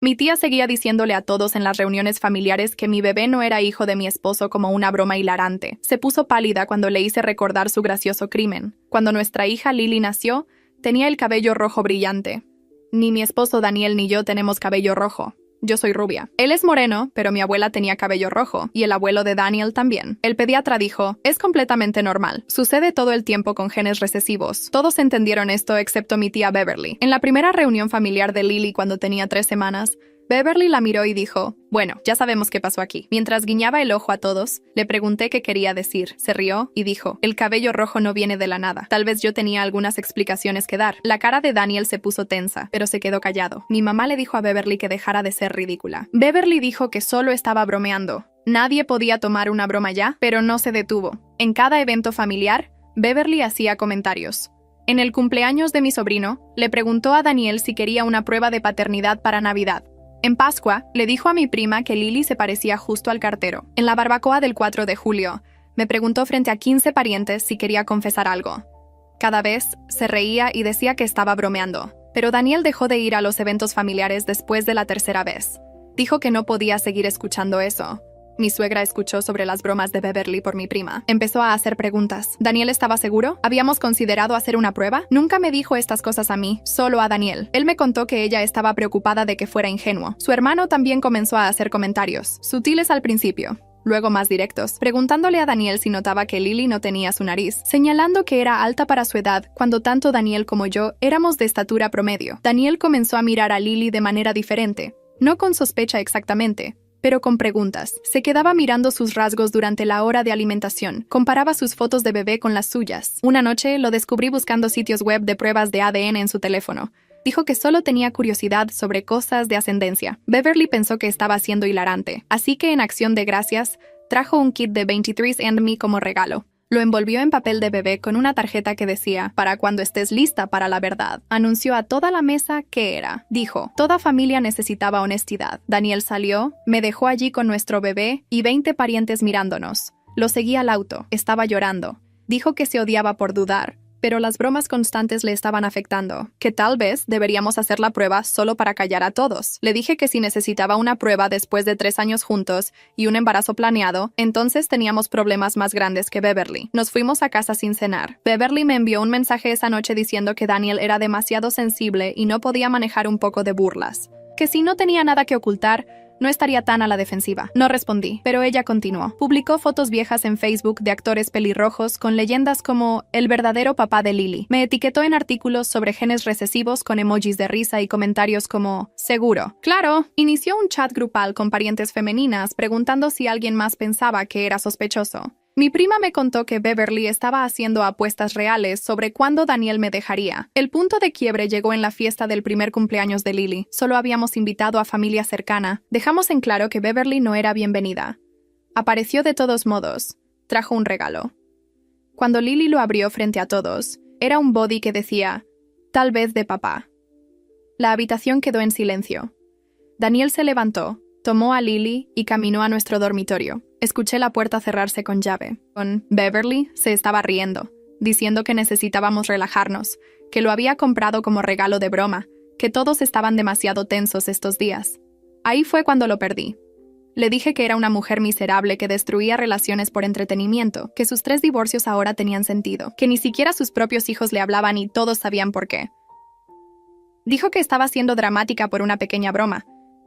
Mi tía seguía diciéndole a todos en las reuniones familiares que mi bebé no era hijo de mi esposo como una broma hilarante. Se puso pálida cuando le hice recordar su gracioso crimen. Cuando nuestra hija Lily nació, tenía el cabello rojo brillante. Ni mi esposo Daniel ni yo tenemos cabello rojo. Yo soy rubia. Él es moreno, pero mi abuela tenía cabello rojo, y el abuelo de Daniel también. El pediatra dijo, es completamente normal. Sucede todo el tiempo con genes recesivos. Todos entendieron esto excepto mi tía Beverly. En la primera reunión familiar de Lily cuando tenía 3 semanas, Beverly la miró y dijo, bueno, ya sabemos qué pasó aquí. Mientras guiñaba el ojo a todos, le pregunté qué quería decir. Se rió y dijo, el cabello rojo no viene de la nada. Tal vez yo tenía algunas explicaciones que dar. La cara de Daniel se puso tensa, pero se quedó callado. Mi mamá le dijo a Beverly que dejara de ser ridícula. Beverly dijo que solo estaba bromeando. Nadie podía tomar una broma ya, pero no se detuvo. En cada evento familiar, Beverly hacía comentarios. En el cumpleaños de mi sobrino, le preguntó a Daniel si quería una prueba de paternidad para Navidad. En Pascua, le dijo a mi prima que Lily se parecía justo al cartero. En la barbacoa del 4 de julio, me preguntó frente a 15 parientes si quería confesar algo. Cada vez se reía y decía que estaba bromeando, pero Daniel dejó de ir a los eventos familiares después de la 3ª vez. Dijo que no podía seguir escuchando eso. Mi suegra escuchó sobre las bromas de Beverly por mi prima. Empezó a hacer preguntas. ¿Daniel estaba seguro? ¿Habíamos considerado hacer una prueba? Nunca me dijo estas cosas a mí, solo a Daniel. Él me contó que ella estaba preocupada de que fuera ingenuo. Su hermano también comenzó a hacer comentarios, sutiles al principio, luego más directos, preguntándole a Daniel si notaba que Lily no tenía su nariz, señalando que era alta para su edad, cuando tanto Daniel como yo éramos de estatura promedio. Daniel comenzó a mirar a Lily de manera diferente, no con sospecha exactamente, pero con preguntas. Se quedaba mirando sus rasgos durante la hora de alimentación. Comparaba sus fotos de bebé con las suyas. Una noche lo descubrí buscando sitios web de pruebas de ADN en su teléfono. Dijo que solo tenía curiosidad sobre cosas de ascendencia. Beverly pensó que estaba siendo hilarante, así que en acción de gracias, trajo un kit de 23andMe como regalo. Lo envolvió en papel de bebé con una tarjeta que decía, para cuando estés lista para la verdad. Anunció a toda la mesa qué era. Dijo, toda familia necesitaba honestidad. Daniel salió, me dejó allí con nuestro bebé y 20 parientes mirándonos. Lo seguí al auto, estaba llorando. Dijo que se odiaba por dudar, pero las bromas constantes le estaban afectando, que tal vez deberíamos hacer la prueba solo para callar a todos. Le dije que si necesitaba una prueba después de 3 años juntos y un embarazo planeado, entonces teníamos problemas más grandes que Beverly. Nos fuimos a casa sin cenar. Beverly me envió un mensaje esa noche diciendo que Daniel era demasiado sensible y no podía manejar un poco de burlas. Que si no tenía nada que ocultar, no estaría tan a la defensiva. No respondí, pero ella continuó. Publicó fotos viejas en Facebook de actores pelirrojos con leyendas como el verdadero papá de Lily. Me etiquetó en artículos sobre genes recesivos con emojis de risa y comentarios como seguro. Claro, inició un chat grupal con parientes femeninas preguntando si alguien más pensaba que era sospechoso. Mi prima me contó que Beverly estaba haciendo apuestas reales sobre cuándo Daniel me dejaría. El punto de quiebre llegó en la fiesta del primer cumpleaños de Lily. Solo habíamos invitado a familia cercana. Dejamos en claro que Beverly no era bienvenida. Apareció de todos modos. Trajo un regalo. Cuando Lily lo abrió frente a todos, era un body que decía, tal vez de papá. La habitación quedó en silencio. Daniel se levantó, tomó a Lily y caminó a nuestro dormitorio. Escuché la puerta cerrarse con llave. Beverly se estaba riendo, diciendo que necesitábamos relajarnos, que lo había comprado como regalo de broma, que todos estaban demasiado tensos estos días. Ahí fue cuando lo perdí. Le dije que era una mujer miserable que destruía relaciones por entretenimiento, que sus 3 divorcios ahora tenían sentido, que ni siquiera sus propios hijos le hablaban y todos sabían por qué. Dijo que estaba siendo dramática por una pequeña broma.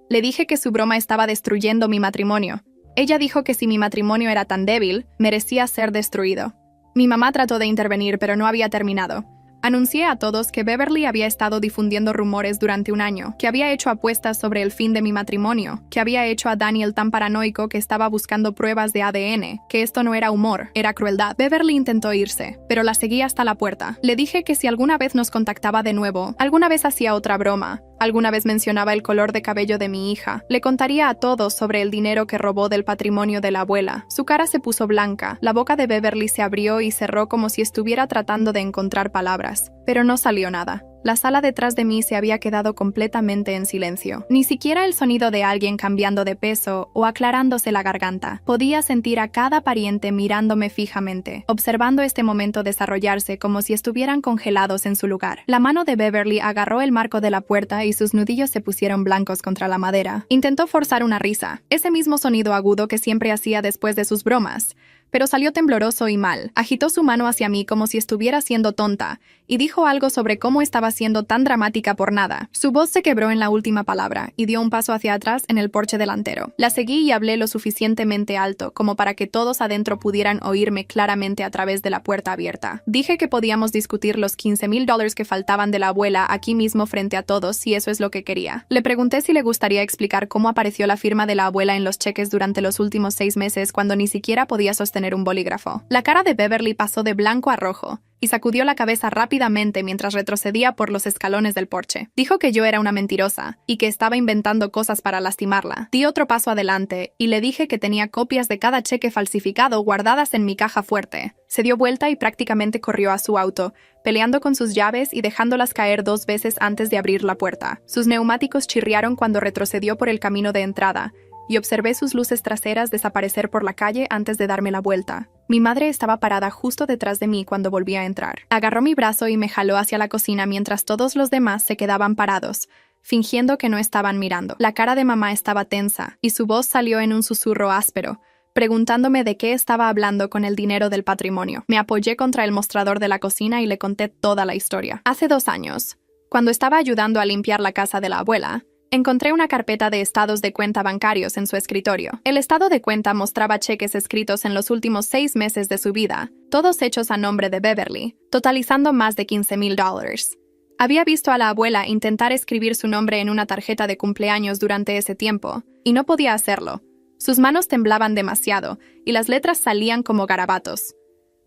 Le dije que su broma estaba destruyendo mi matrimonio. Ella dijo que si mi matrimonio era tan débil, merecía ser destruido. Mi mamá trató de intervenir, pero no había terminado. Anuncié a todos que Beverly había estado difundiendo rumores durante un año, que había hecho apuestas sobre el fin de mi matrimonio, que había hecho a Daniel tan paranoico que estaba buscando pruebas de ADN, que esto no era humor, era crueldad. Beverly intentó irse, pero la seguí hasta la puerta. Le dije que si alguna vez nos contactaba de nuevo, alguna vez hacía otra broma, alguna vez mencionaba el color de cabello de mi hija, le contaría a todos sobre el dinero que robó del patrimonio de la abuela. Su cara se puso blanca, la boca de Beverly se abrió y cerró como si estuviera tratando de encontrar palabras, pero no salió nada. La sala detrás de mí se había quedado completamente en silencio. Ni siquiera el sonido de alguien cambiando de peso o aclarándose la garganta. Podía sentir a cada pariente mirándome fijamente, observando este momento desarrollarse como si estuvieran congelados en su lugar. La mano de Beverly agarró el marco de la puerta y sus nudillos se pusieron blancos contra la madera. Intentó forzar una risa, ese mismo sonido agudo que siempre hacía después de sus bromas, pero salió tembloroso y mal. Agitó su mano hacia mí como si estuviera siendo tonta, y dijo algo sobre cómo estaba siendo tan dramática por nada. Su voz se quebró en la última palabra, y dio un paso hacia atrás en el porche delantero. La seguí y hablé lo suficientemente alto, como para que todos adentro pudieran oírme claramente a través de la puerta abierta. Dije que podíamos discutir los $15,000 que faltaban de la abuela aquí mismo frente a todos si eso es lo que quería. Le pregunté si le gustaría explicar cómo apareció la firma de la abuela en los cheques durante los últimos 6 meses cuando ni siquiera podía sostener un bolígrafo. La cara de Beverly pasó de blanco a rojo y sacudió la cabeza rápidamente mientras retrocedía por los escalones del porche. Dijo que yo era una mentirosa y que estaba inventando cosas para lastimarla. Di otro paso adelante y le dije que tenía copias de cada cheque falsificado guardadas en mi caja fuerte. Se dio vuelta y prácticamente corrió a su auto, peleando con sus llaves y dejándolas caer 2 veces antes de abrir la puerta. Sus neumáticos chirriaron cuando retrocedió por el camino de entrada, y observé sus luces traseras desaparecer por la calle antes de darme la vuelta. Mi madre estaba parada justo detrás de mí cuando volví a entrar. Agarró mi brazo y me jaló hacia la cocina mientras todos los demás se quedaban parados, fingiendo que no estaban mirando. La cara de mamá estaba tensa, y su voz salió en un susurro áspero, preguntándome de qué estaba hablando con el dinero del patrimonio. Me apoyé contra el mostrador de la cocina y le conté toda la historia. Hace 2 años, cuando estaba ayudando a limpiar la casa de la abuela, encontré una carpeta de estados de cuenta bancarios en su escritorio. El estado de cuenta mostraba cheques escritos en los últimos 6 meses de su vida, todos hechos a nombre de Beverly, totalizando más de $15,000. Había visto a la abuela intentar escribir su nombre en una tarjeta de cumpleaños durante ese tiempo, y no podía hacerlo. Sus manos temblaban demasiado, y las letras salían como garabatos.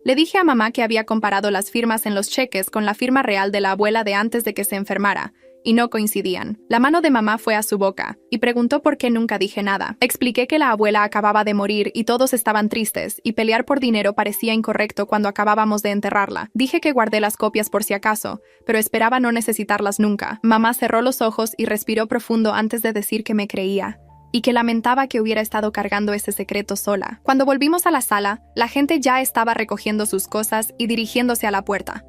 Le dije a mamá que había comparado las firmas en los cheques con la firma real de la abuela de antes de que se enfermara, y no coincidían. La mano de mamá fue a su boca, y preguntó por qué nunca dije nada. Expliqué que la abuela acababa de morir y todos estaban tristes, y pelear por dinero parecía incorrecto cuando acabábamos de enterrarla. Dije que guardé las copias por si acaso, pero esperaba no necesitarlas nunca. Mamá cerró los ojos y respiró profundo antes de decir que me creía, y que lamentaba que hubiera estado cargando ese secreto sola. Cuando volvimos a la sala, la gente ya estaba recogiendo sus cosas y dirigiéndose a la puerta.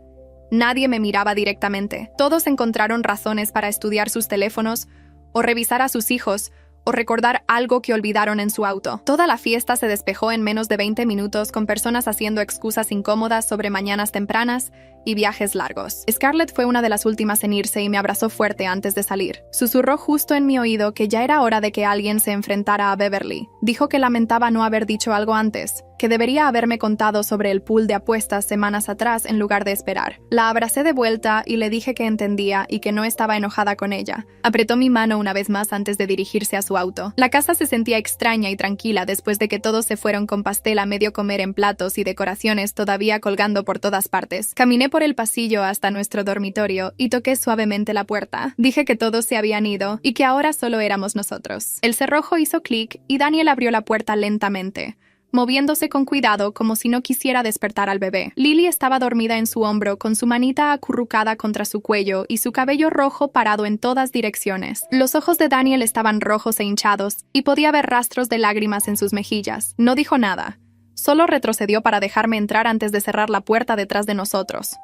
Nadie me miraba directamente. Todos encontraron razones para estudiar sus teléfonos, o revisar a sus hijos, o recordar algo que olvidaron en su auto. Toda la fiesta se despejó en menos de 20 minutos con personas haciendo excusas incómodas sobre mañanas tempranas y viajes largos. Scarlett fue una de las últimas en irse y me abrazó fuerte antes de salir. Susurró justo en mi oído que ya era hora de que alguien se enfrentara a Beverly. Dijo que lamentaba no haber dicho algo antes, que debería haberme contado sobre el pool de apuestas semanas atrás en lugar de esperar. La abracé de vuelta y le dije que entendía y que no estaba enojada con ella. Apretó mi mano una vez más antes de dirigirse a su auto. La casa se sentía extraña y tranquila después de que todos se fueron con pastel a medio comer en platos y decoraciones todavía colgando por todas partes. Caminé por el pasillo hasta nuestro dormitorio y toqué suavemente la puerta. Dije que todos se habían ido y que ahora solo éramos nosotros. El cerrojo hizo clic y Daniel abrió la puerta lentamente, moviéndose con cuidado como si no quisiera despertar al bebé. Lily estaba dormida en su hombro con su manita acurrucada contra su cuello y su cabello rojo parado en todas direcciones. Los ojos de Daniel estaban rojos e hinchados y podía ver rastros de lágrimas en sus mejillas. No dijo nada. Solo retrocedió para dejarme entrar antes de cerrar la puerta detrás de nosotros.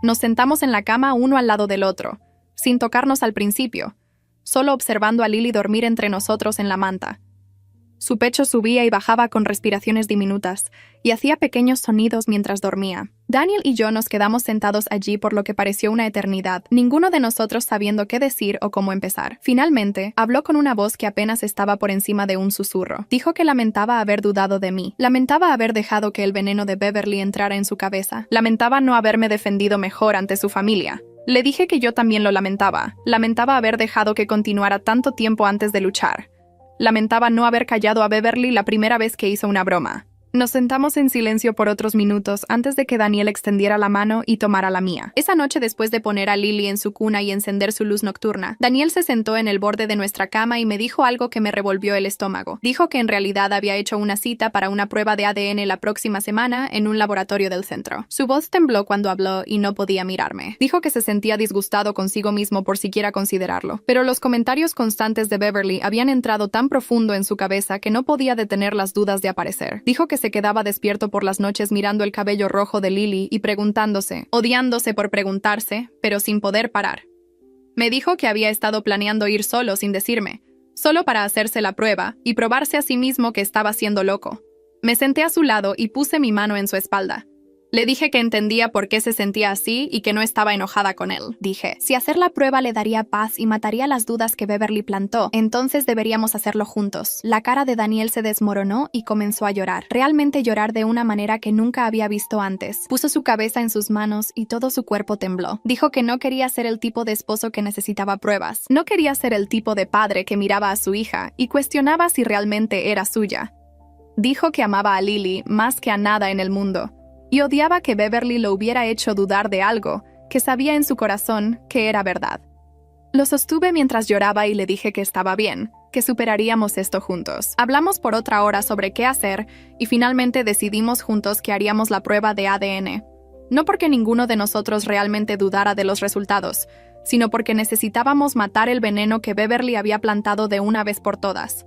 Nos sentamos en la cama uno al lado del otro, sin tocarnos al principio, solo observando a Lily dormir entre nosotros en la manta. Su pecho subía y bajaba con respiraciones diminutas, y hacía pequeños sonidos mientras dormía. Daniel y yo nos quedamos sentados allí por lo que pareció una eternidad, ninguno de nosotros sabiendo qué decir o cómo empezar. Finalmente, habló con una voz que apenas estaba por encima de un susurro. Dijo que lamentaba haber dudado de mí. Lamentaba haber dejado que el veneno de Beverly entrara en su cabeza. Lamentaba no haberme defendido mejor ante su familia. Le dije que yo también lo lamentaba. Lamentaba haber dejado que continuara tanto tiempo antes de luchar. Lamentaba no haber callado a Beverly la primera vez que hizo una broma. Nos sentamos en silencio por otros minutos antes de que Daniel extendiera la mano y tomara la mía. Esa noche, después de poner a Lily en su cuna y encender su luz nocturna, Daniel se sentó en el borde de nuestra cama y me dijo algo que me revolvió el estómago. Dijo que en realidad había hecho una cita para una prueba de ADN la próxima semana en un laboratorio del centro. Su voz tembló cuando habló y no podía mirarme. Dijo que se sentía disgustado consigo mismo por siquiera considerarlo. Pero los comentarios constantes de Beverly habían entrado tan profundo en su cabeza que no podía detener las dudas de aparecer. Dijo que se quedaba despierto por las noches mirando el cabello rojo de Lily y preguntándose, odiándose por preguntarse, pero sin poder parar. Me dijo que había estado planeando ir solo sin decirme, solo para hacerse la prueba y probarse a sí mismo que estaba siendo loco. Me senté a su lado y puse mi mano en su espalda. Le dije que entendía por qué se sentía así y que no estaba enojada con él. Dije, si hacer la prueba le daría paz y mataría las dudas que Beverly plantó, entonces deberíamos hacerlo juntos. La cara de Daniel se desmoronó y comenzó a llorar. Realmente llorar de una manera que nunca había visto antes. Puso su cabeza en sus manos y todo su cuerpo tembló. Dijo que no quería ser el tipo de esposo que necesitaba pruebas. No quería ser el tipo de padre que miraba a su hija y cuestionaba si realmente era suya. Dijo que amaba a Lily más que a nada en el mundo. Y odiaba que Beverly lo hubiera hecho dudar de algo que sabía en su corazón que era verdad. Lo sostuve mientras lloraba y le dije que estaba bien, que superaríamos esto juntos. Hablamos por otra hora sobre qué hacer y finalmente decidimos juntos que haríamos la prueba de ADN. No porque ninguno de nosotros realmente dudara de los resultados, sino porque necesitábamos matar el veneno que Beverly había plantado de una vez por todas.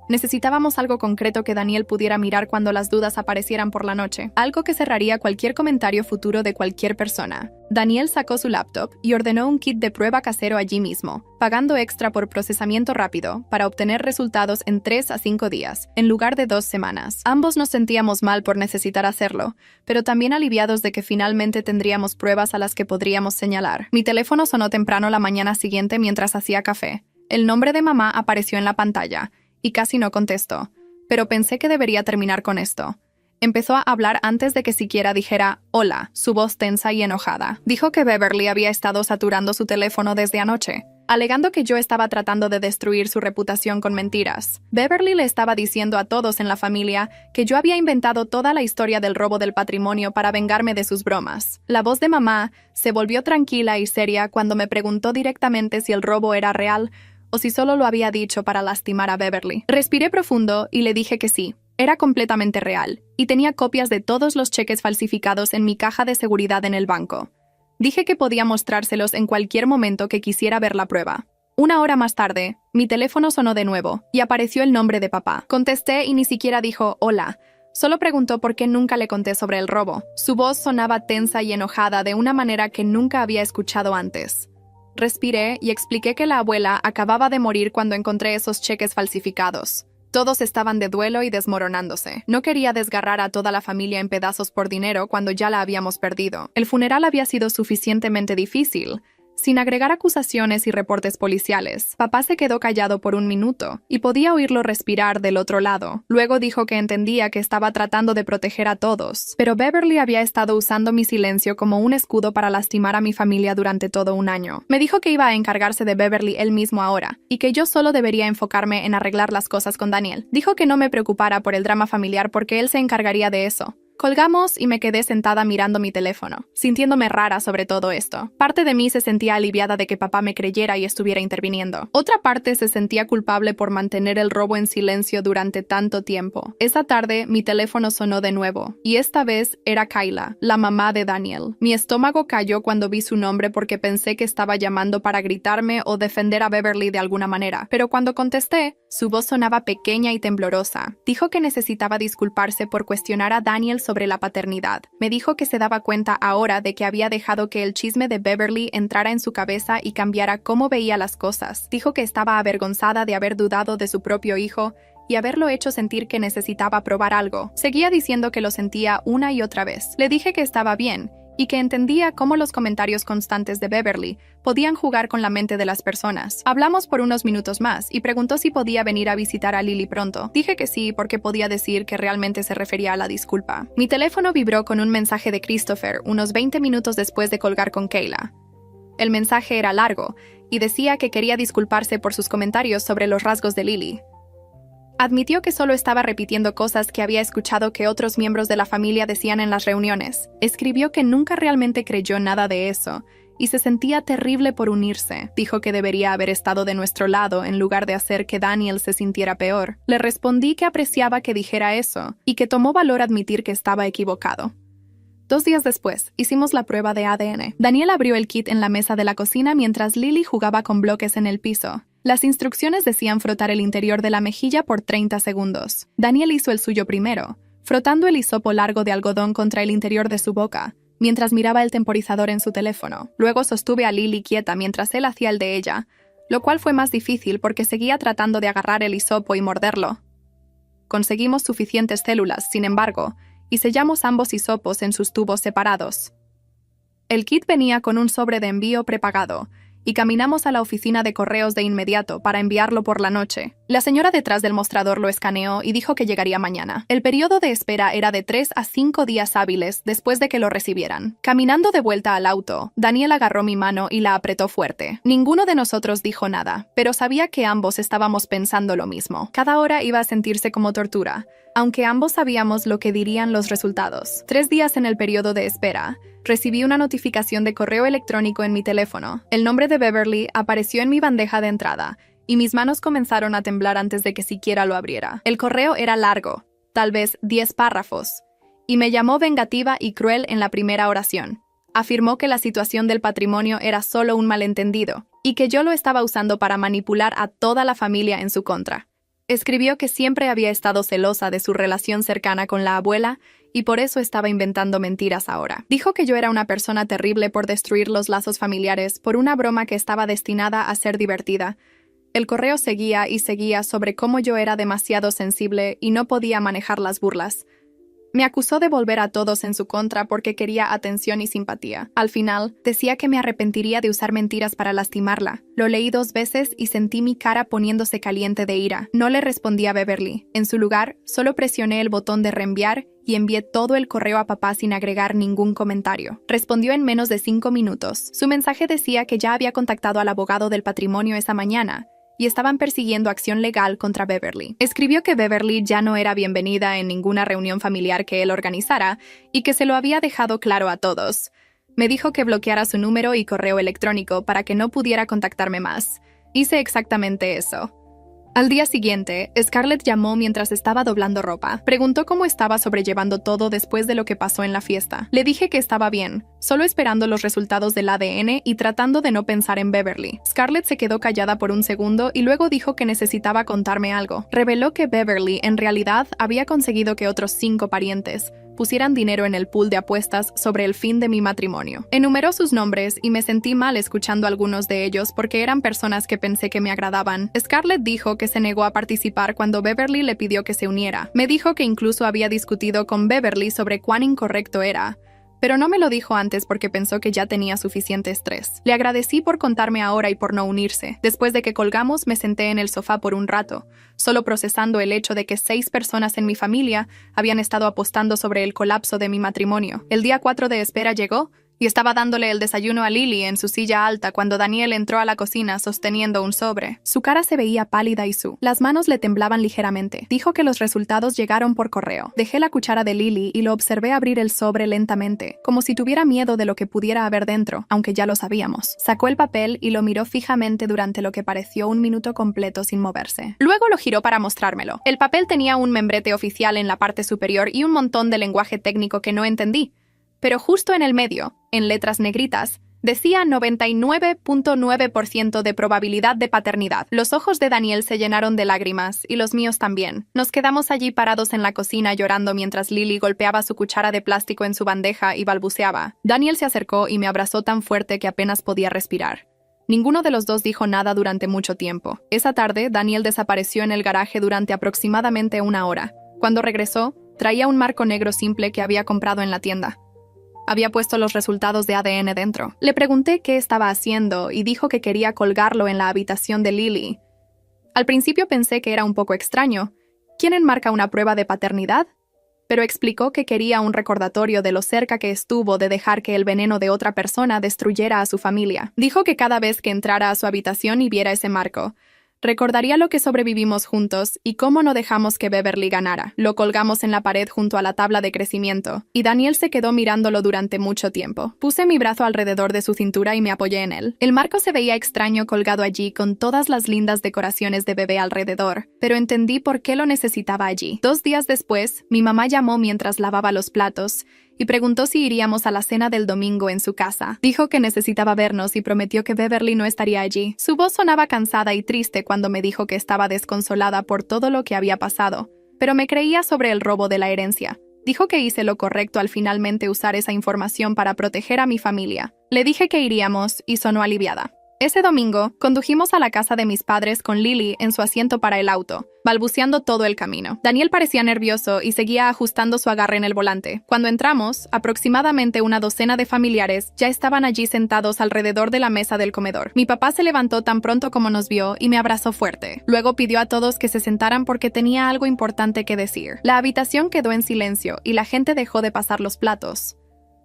Necesitábamos algo concreto que Daniel pudiera mirar cuando las dudas aparecieran por la noche, algo que cerraría cualquier comentario futuro de cualquier persona. Daniel sacó su laptop y ordenó un kit de prueba casero allí mismo, pagando extra por procesamiento rápido para obtener resultados en 3 a 5 días, en lugar de 2 semanas. Ambos nos sentíamos mal por necesitar hacerlo, pero también aliviados de que finalmente tendríamos pruebas a las que podríamos señalar. Mi teléfono sonó temprano la mañana siguiente mientras hacía café. El nombre de mamá apareció en la pantalla, y casi no contestó, pero pensé que debería terminar con esto. Empezó a hablar antes de que siquiera dijera hola, su voz tensa y enojada. Dijo que Beverly había estado saturando su teléfono desde anoche, alegando que yo estaba tratando de destruir su reputación con mentiras. Beverly le estaba diciendo a todos en la familia que yo había inventado toda la historia del robo del patrimonio para vengarme de sus bromas. La voz de mamá se volvió tranquila y seria cuando me preguntó directamente si el robo era real o si solo lo había dicho para lastimar a Beverly. Respiré profundo y le dije que sí, era completamente real, y tenía copias de todos los cheques falsificados en mi caja de seguridad en el banco. Dije que podía mostrárselos en cualquier momento que quisiera ver la prueba. 1 hora más tarde, mi teléfono sonó de nuevo, y apareció el nombre de papá. Contesté y ni siquiera dijo hola. Solo preguntó por qué nunca le conté sobre el robo. Su voz sonaba tensa y enojada de una manera que nunca había escuchado antes. Respiré y expliqué que la abuela acababa de morir cuando encontré esos cheques falsificados. Todos estaban de duelo y desmoronándose. No quería desgarrar a toda la familia en pedazos por dinero cuando ya la habíamos perdido. El funeral había sido suficientemente difícil, sin agregar acusaciones y reportes policiales. Papá se quedó callado por 1 minuto y podía oírlo respirar del otro lado. Luego dijo que entendía que estaba tratando de proteger a todos, pero Beverly había estado usando mi silencio como un escudo para lastimar a mi familia durante todo 1 año. Me dijo que iba a encargarse de Beverly él mismo ahora y que yo solo debería enfocarme en arreglar las cosas con Daniel. Dijo que no me preocupara por el drama familiar porque él se encargaría de eso. Colgamos y me quedé sentada mirando mi teléfono, sintiéndome rara sobre todo esto. Parte de mí se sentía aliviada de que papá me creyera y estuviera interviniendo. Otra parte se sentía culpable por mantener el robo en silencio durante tanto tiempo. Esa tarde, mi teléfono sonó de nuevo, y esta vez era Kayla, la mamá de Daniel. Mi estómago cayó cuando vi su nombre porque pensé que estaba llamando para gritarme o defender a Beverly de alguna manera, pero cuando contesté, su voz sonaba pequeña y temblorosa. Dijo que necesitaba disculparse por cuestionar a Daniel sobre la paternidad. Me dijo que se daba cuenta ahora de que había dejado que el chisme de Beverly entrara en su cabeza y cambiara cómo veía las cosas. Dijo que estaba avergonzada de haber dudado de su propio hijo y haberlo hecho sentir que necesitaba probar algo. Seguía diciendo que lo sentía una y otra vez. Le dije que estaba bien y que entendía cómo los comentarios constantes de Beverly podían jugar con la mente de las personas. Hablamos por unos minutos más y preguntó si podía venir a visitar a Lily pronto. Dije que sí porque podía decir que realmente se refería a la disculpa. Mi teléfono vibró con un mensaje de Christopher unos 20 minutos después de colgar con Kayla. El mensaje era largo y decía que quería disculparse por sus comentarios sobre los rasgos de Lily. Admitió que solo estaba repitiendo cosas que había escuchado que otros miembros de la familia decían en las reuniones. Escribió que nunca realmente creyó nada de eso y se sentía terrible por unirse. Dijo que debería haber estado de nuestro lado en lugar de hacer que Daniel se sintiera peor. Le respondí que apreciaba que dijera eso y que tomó valor admitir que estaba equivocado. 2 días después, hicimos la prueba de ADN. Daniel abrió el kit en la mesa de la cocina mientras Lily jugaba con bloques en el piso. Las instrucciones decían frotar el interior de la mejilla por 30 segundos. Daniel hizo el suyo primero, frotando el hisopo largo de algodón contra el interior de su boca, mientras miraba el temporizador en su teléfono. Luego sostuve a Lily quieta mientras él hacía el de ella, lo cual fue más difícil porque seguía tratando de agarrar el hisopo y morderlo. Conseguimos suficientes células, sin embargo, y sellamos ambos hisopos en sus tubos separados. El kit venía con un sobre de envío prepagado, y caminamos a la oficina de correos de inmediato para enviarlo por la noche. La señora detrás del mostrador lo escaneó y dijo que llegaría mañana. El periodo de espera era de 3 a 5 días hábiles después de que lo recibieran. Caminando de vuelta al auto, Daniel agarró mi mano y la apretó fuerte. Ninguno de nosotros dijo nada, pero sabía que ambos estábamos pensando lo mismo. Cada hora iba a sentirse como tortura, aunque ambos sabíamos lo que dirían los resultados. 3 días en el periodo de espera, recibí una notificación de correo electrónico en mi teléfono. El nombre de Beverly apareció en mi bandeja de entrada, y mis manos comenzaron a temblar antes de que siquiera lo abriera. El correo era largo, tal vez 10 párrafos, y me llamó vengativa y cruel en la primera oración. Afirmó que la situación del patrimonio era solo un malentendido, y que yo lo estaba usando para manipular a toda la familia en su contra. Escribió que siempre había estado celosa de su relación cercana con la abuela y por eso estaba inventando mentiras ahora. Dijo que yo era una persona terrible por destruir los lazos familiares por una broma que estaba destinada a ser divertida. El correo seguía y seguía sobre cómo yo era demasiado sensible y no podía manejar las burlas. Me acusó de volver a todos en su contra porque quería atención y simpatía. Al final, decía que me arrepentiría de usar mentiras para lastimarla. Lo leí 2 veces y sentí mi cara poniéndose caliente de ira. No le respondí a Beverly. En su lugar, solo presioné el botón de reenviar y envié todo el correo a papá sin agregar ningún comentario. Respondió en menos de 5 minutos. Su mensaje decía que ya había contactado al abogado del patrimonio esa mañana y estaban persiguiendo acción legal contra Beverly. Escribió que Beverly ya no era bienvenida en ninguna reunión familiar que él organizara y que se lo había dejado claro a todos. Me dijo que bloqueara su número y correo electrónico para que no pudiera contactarme más. Hice exactamente eso. Al día siguiente, Scarlett llamó mientras estaba doblando ropa. Preguntó cómo estaba sobrellevando todo después de lo que pasó en la fiesta. Le dije que estaba bien, solo esperando los resultados del ADN y tratando de no pensar en Beverly. Scarlett se quedó callada por un segundo y luego dijo que necesitaba contarme algo. Reveló que Beverly, en realidad, había conseguido que otros 5 parientes pusieran dinero en el pool de apuestas sobre el fin de mi matrimonio. Enumeró sus nombres y me sentí mal escuchando algunos de ellos porque eran personas que pensé que me agradaban. Scarlett dijo que se negó a participar cuando Beverly le pidió que se uniera. Me dijo que incluso había discutido con Beverly sobre cuán incorrecto era, pero no me lo dijo antes porque pensó que ya tenía suficiente estrés. Le agradecí por contarme ahora y por no unirse. Después de que colgamos, me senté en el sofá por un rato, solo procesando el hecho de que 6 personas en mi familia habían estado apostando sobre el colapso de mi matrimonio. El día 4 de espera llegó, y estaba dándole el desayuno a Lily en su silla alta cuando Daniel entró a la cocina sosteniendo un sobre. Su cara se veía pálida y las manos le temblaban ligeramente. Dijo que los resultados llegaron por correo. Dejé la cuchara de Lily y lo observé abrir el sobre lentamente, como si tuviera miedo de lo que pudiera haber dentro, aunque ya lo sabíamos. Sacó el papel y lo miró fijamente durante lo que pareció un minuto completo sin moverse. Luego lo giró para mostrármelo. El papel tenía un membrete oficial en la parte superior y un montón de lenguaje técnico que no entendí. Pero justo en el medio, en letras negritas, decía 99.9% de probabilidad de paternidad. Los ojos de Daniel se llenaron de lágrimas, y los míos también. Nos quedamos allí parados en la cocina llorando mientras Lily golpeaba su cuchara de plástico en su bandeja y balbuceaba. Daniel se acercó y me abrazó tan fuerte que apenas podía respirar. Ninguno de los dos dijo nada durante mucho tiempo. Esa tarde, Daniel desapareció en el garaje durante aproximadamente 1 hora. Cuando regresó, traía un marco negro simple que había comprado en la tienda. Había puesto los resultados de ADN dentro. Le pregunté qué estaba haciendo y dijo que quería colgarlo en la habitación de Lily. Al principio pensé que era un poco extraño. ¿Quién enmarca una prueba de paternidad? Pero explicó que quería un recordatorio de lo cerca que estuvo de dejar que el veneno de otra persona destruyera a su familia. Dijo que cada vez que entrara a su habitación y viera ese marco, Recordaría lo que sobrevivimos juntos y cómo no dejamos que Beverly ganara. Lo colgamos en la pared junto a la tabla de crecimiento, y Daniel se quedó mirándolo durante mucho tiempo. Puse mi brazo alrededor de su cintura y me apoyé en él. El marco se veía extraño colgado allí con todas las lindas decoraciones de bebé alrededor, pero entendí por qué lo necesitaba allí. 2 días después, mi mamá llamó mientras lavaba los platos y preguntó si iríamos a la cena del domingo en su casa. Dijo que necesitaba vernos y prometió que Beverly no estaría allí. Su voz sonaba cansada y triste cuando me dijo que estaba desconsolada por todo lo que había pasado, pero me creía sobre el robo de la herencia. Dijo que hice lo correcto al finalmente usar esa información para proteger a mi familia. Le dije que iríamos y sonó aliviada. Ese domingo, condujimos a la casa de mis padres con Lily en su asiento para el auto, balbuceando todo el camino. Daniel parecía nervioso y seguía ajustando su agarre en el volante. Cuando entramos, aproximadamente una docena de familiares ya estaban allí sentados alrededor de la mesa del comedor. Mi papá se levantó tan pronto como nos vio y me abrazó fuerte. Luego pidió a todos que se sentaran porque tenía algo importante que decir. La habitación quedó en silencio y la gente dejó de pasar los platos.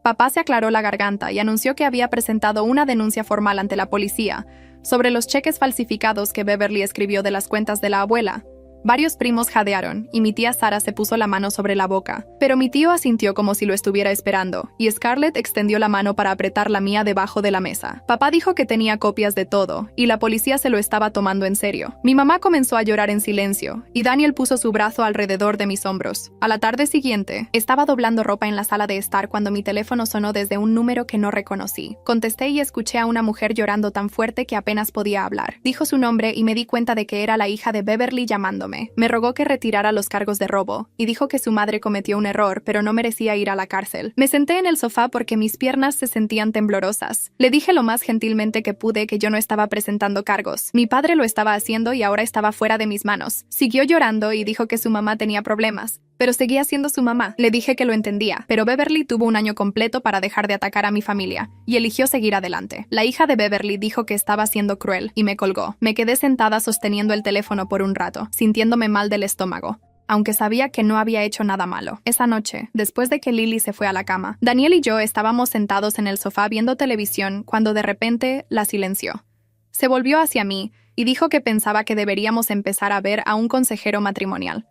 Papá se aclaró la garganta y anunció que había presentado una denuncia formal ante la policía sobre los cheques falsificados que Beverly escribió de las cuentas de la abuela. Varios primos jadearon y mi tía Sara se puso la mano sobre la boca, pero mi tío asintió como si lo estuviera esperando, y Scarlett extendió la mano para apretar la mía debajo de la mesa. Papá dijo que tenía copias de todo, y la policía se lo estaba tomando en serio. Mi mamá comenzó a llorar en silencio, y Daniel puso su brazo alrededor de mis hombros. A la tarde siguiente, estaba doblando ropa en la sala de estar cuando mi teléfono sonó desde un número que no reconocí. Contesté y escuché a una mujer llorando tan fuerte que apenas podía hablar. Dijo su nombre y me di cuenta de que era la hija de Beverly llamándome. Me rogó que retirara los cargos de robo y dijo que su madre cometió un error, pero no merecía ir a la cárcel. Me senté en el sofá porque mis piernas se sentían temblorosas. Le dije lo más gentilmente que pude que yo no estaba presentando cargos. Mi padre lo estaba haciendo y ahora estaba fuera de mis manos. Siguió llorando y dijo que su mamá tenía problemas, pero seguía siendo su mamá. Le dije que lo entendía, pero Beverly tuvo un año completo para dejar de atacar a mi familia y eligió seguir adelante. La hija de Beverly dijo que estaba siendo cruel y me colgó. Me quedé sentada sosteniendo el teléfono por un rato, sintiéndome mal del estómago, aunque sabía que no había hecho nada malo. Esa noche, después de que Lily se fue a la cama, Daniel y yo estábamos sentados en el sofá viendo televisión cuando de repente la silenció. Se volvió hacia mí y dijo que pensaba que deberíamos empezar a ver a un consejero matrimonial.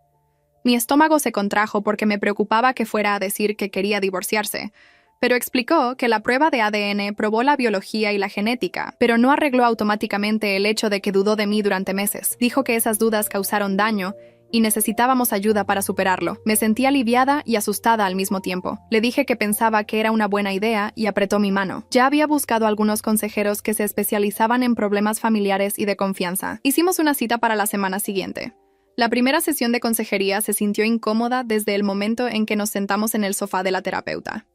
Mi estómago se contrajo porque me preocupaba que fuera a decir que quería divorciarse, pero explicó que la prueba de ADN probó la biología y la genética, pero no arregló automáticamente el hecho de que dudó de mí durante meses. Dijo que esas dudas causaron daño y necesitábamos ayuda para superarlo. Me sentí aliviada y asustada al mismo tiempo. Le dije que pensaba que era una buena idea y apretó mi mano. Ya había buscado algunos consejeros que se especializaban en problemas familiares y de confianza. Hicimos una cita para la semana siguiente. La primera sesión de consejería se sintió incómoda desde el momento en que nos sentamos en el sofá de la terapeuta.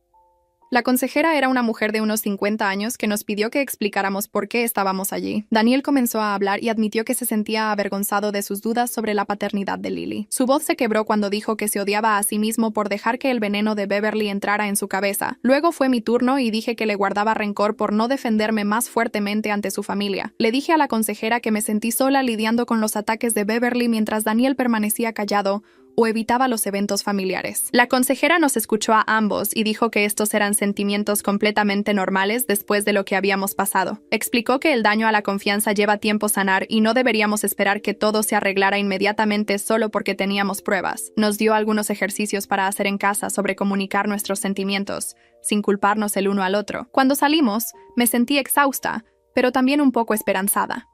La consejera era una mujer de unos 50 años que nos pidió que explicáramos por qué estábamos allí. Daniel comenzó a hablar y admitió que se sentía avergonzado de sus dudas sobre la paternidad de Lily. Su voz se quebró cuando dijo que se odiaba a sí mismo por dejar que el veneno de Beverly entrara en su cabeza. Luego fue mi turno y dije que le guardaba rencor por no defenderme más fuertemente ante su familia. Le dije a la consejera que me sentí sola lidiando con los ataques de Beverly mientras Daniel permanecía callado o evitaba los eventos familiares. La consejera nos escuchó a ambos y dijo que estos eran sentimientos completamente normales después de lo que habíamos pasado. Explicó que el daño a la confianza lleva tiempo sanar y no deberíamos esperar que todo se arreglara inmediatamente solo porque teníamos pruebas. Nos dio algunos ejercicios para hacer en casa sobre comunicar nuestros sentimientos, sin culparnos el uno al otro. Cuando salimos, me sentí exhausta, pero también un poco esperanzada.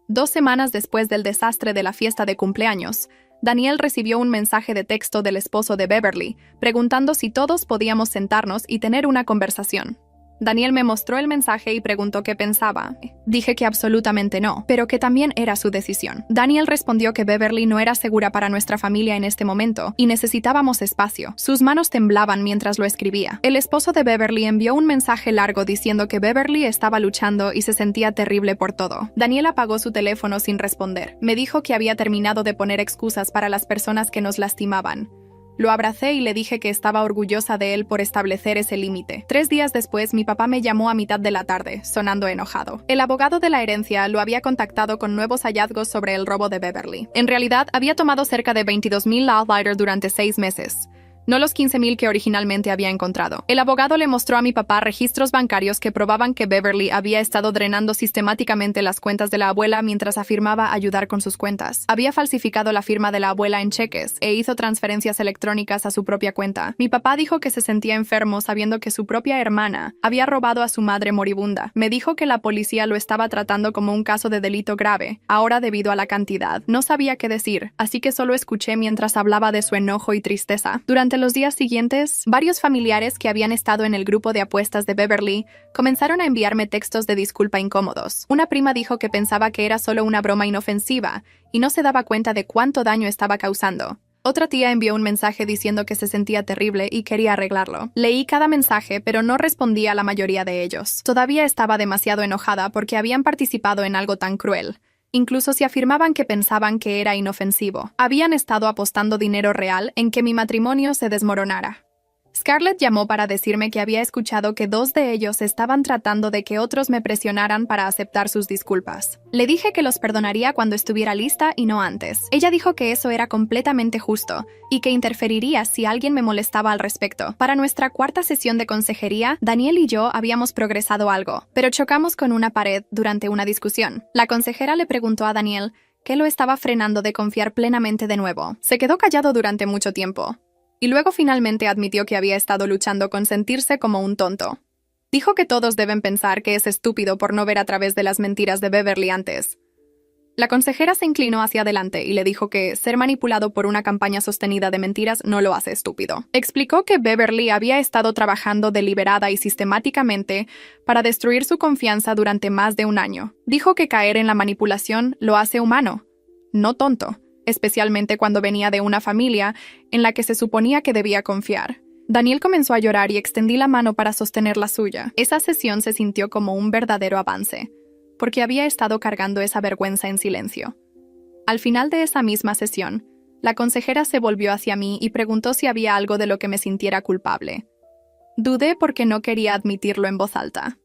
2 semanas después del desastre de la fiesta de cumpleaños, Daniel recibió un mensaje de texto del esposo de Beverly, preguntando si todos podíamos sentarnos y tener una conversación. Daniel me mostró el mensaje y preguntó qué pensaba. Dije que absolutamente no, pero que también era su decisión. Daniel respondió que Beverly no era segura para nuestra familia en este momento y necesitábamos espacio. Sus manos temblaban mientras lo escribía. El esposo de Beverly envió un mensaje largo diciendo que Beverly estaba luchando y se sentía terrible por todo. Daniel apagó su teléfono sin responder. Me dijo que había terminado de poner excusas para las personas que nos lastimaban. Lo abracé y le dije que estaba orgullosa de él por establecer ese límite. 3 días después, mi papá me llamó a mitad de la tarde, sonando enojado. El abogado de la herencia lo había contactado con nuevos hallazgos sobre el robo de Beverly. En realidad, había tomado cerca de 22,000 Outlier durante 6 meses. no los 15,000 que originalmente había encontrado. El abogado le mostró a mi papá registros bancarios que probaban que Beverly había estado drenando sistemáticamente las cuentas de la abuela mientras afirmaba ayudar con sus cuentas. Había falsificado la firma de la abuela en cheques e hizo transferencias electrónicas a su propia cuenta. Mi papá dijo que se sentía enfermo sabiendo que su propia hermana había robado a su madre moribunda. Me dijo que la policía lo estaba tratando como un caso de delito grave, ahora debido a la cantidad. No sabía qué decir, así que solo escuché mientras hablaba de su enojo y tristeza. Durante los días siguientes, varios familiares que habían estado en el grupo de apuestas de Beverly comenzaron a enviarme textos de disculpa incómodos. Una prima dijo que pensaba que era solo una broma inofensiva y no se daba cuenta de cuánto daño estaba causando. Otra tía envió un mensaje diciendo que se sentía terrible y quería arreglarlo. Leí cada mensaje, pero no respondí a la mayoría de ellos. Todavía estaba demasiado enojada porque habían participado en algo tan cruel. Incluso si afirmaban que pensaban que era inofensivo. Habían estado apostando dinero real en que mi matrimonio se desmoronara. Scarlett llamó para decirme que había escuchado que 2 de ellos estaban tratando de que otros me presionaran para aceptar sus disculpas. Le dije que los perdonaría cuando estuviera lista y no antes. Ella dijo que eso era completamente justo y que interferiría si alguien me molestaba al respecto. Para nuestra 4ª sesión de consejería, Daniel y yo habíamos progresado algo, pero chocamos con una pared durante una discusión. La consejera le preguntó a Daniel qué lo estaba frenando de confiar plenamente de nuevo. Se quedó callado durante mucho tiempo. Y luego finalmente admitió que había estado luchando con sentirse como un tonto. Dijo que todos deben pensar que es estúpido por no ver a través de las mentiras de Beverly antes. La consejera se inclinó hacia adelante y le dijo que ser manipulado por una campaña sostenida de mentiras no lo hace estúpido. Explicó que Beverly había estado trabajando deliberada y sistemáticamente para destruir su confianza durante más de un año. Dijo que caer en la manipulación lo hace humano, no tonto, especialmente cuando venía de una familia en la que se suponía que debía confiar. Daniel comenzó a llorar y extendí la mano para sostener la suya. Esa sesión se sintió como un verdadero avance, porque había estado cargando esa vergüenza en silencio. Al final de esa misma sesión, la consejera se volvió hacia mí y preguntó si había algo de lo que me sintiera culpable. Dudé porque no quería admitirlo en voz alta.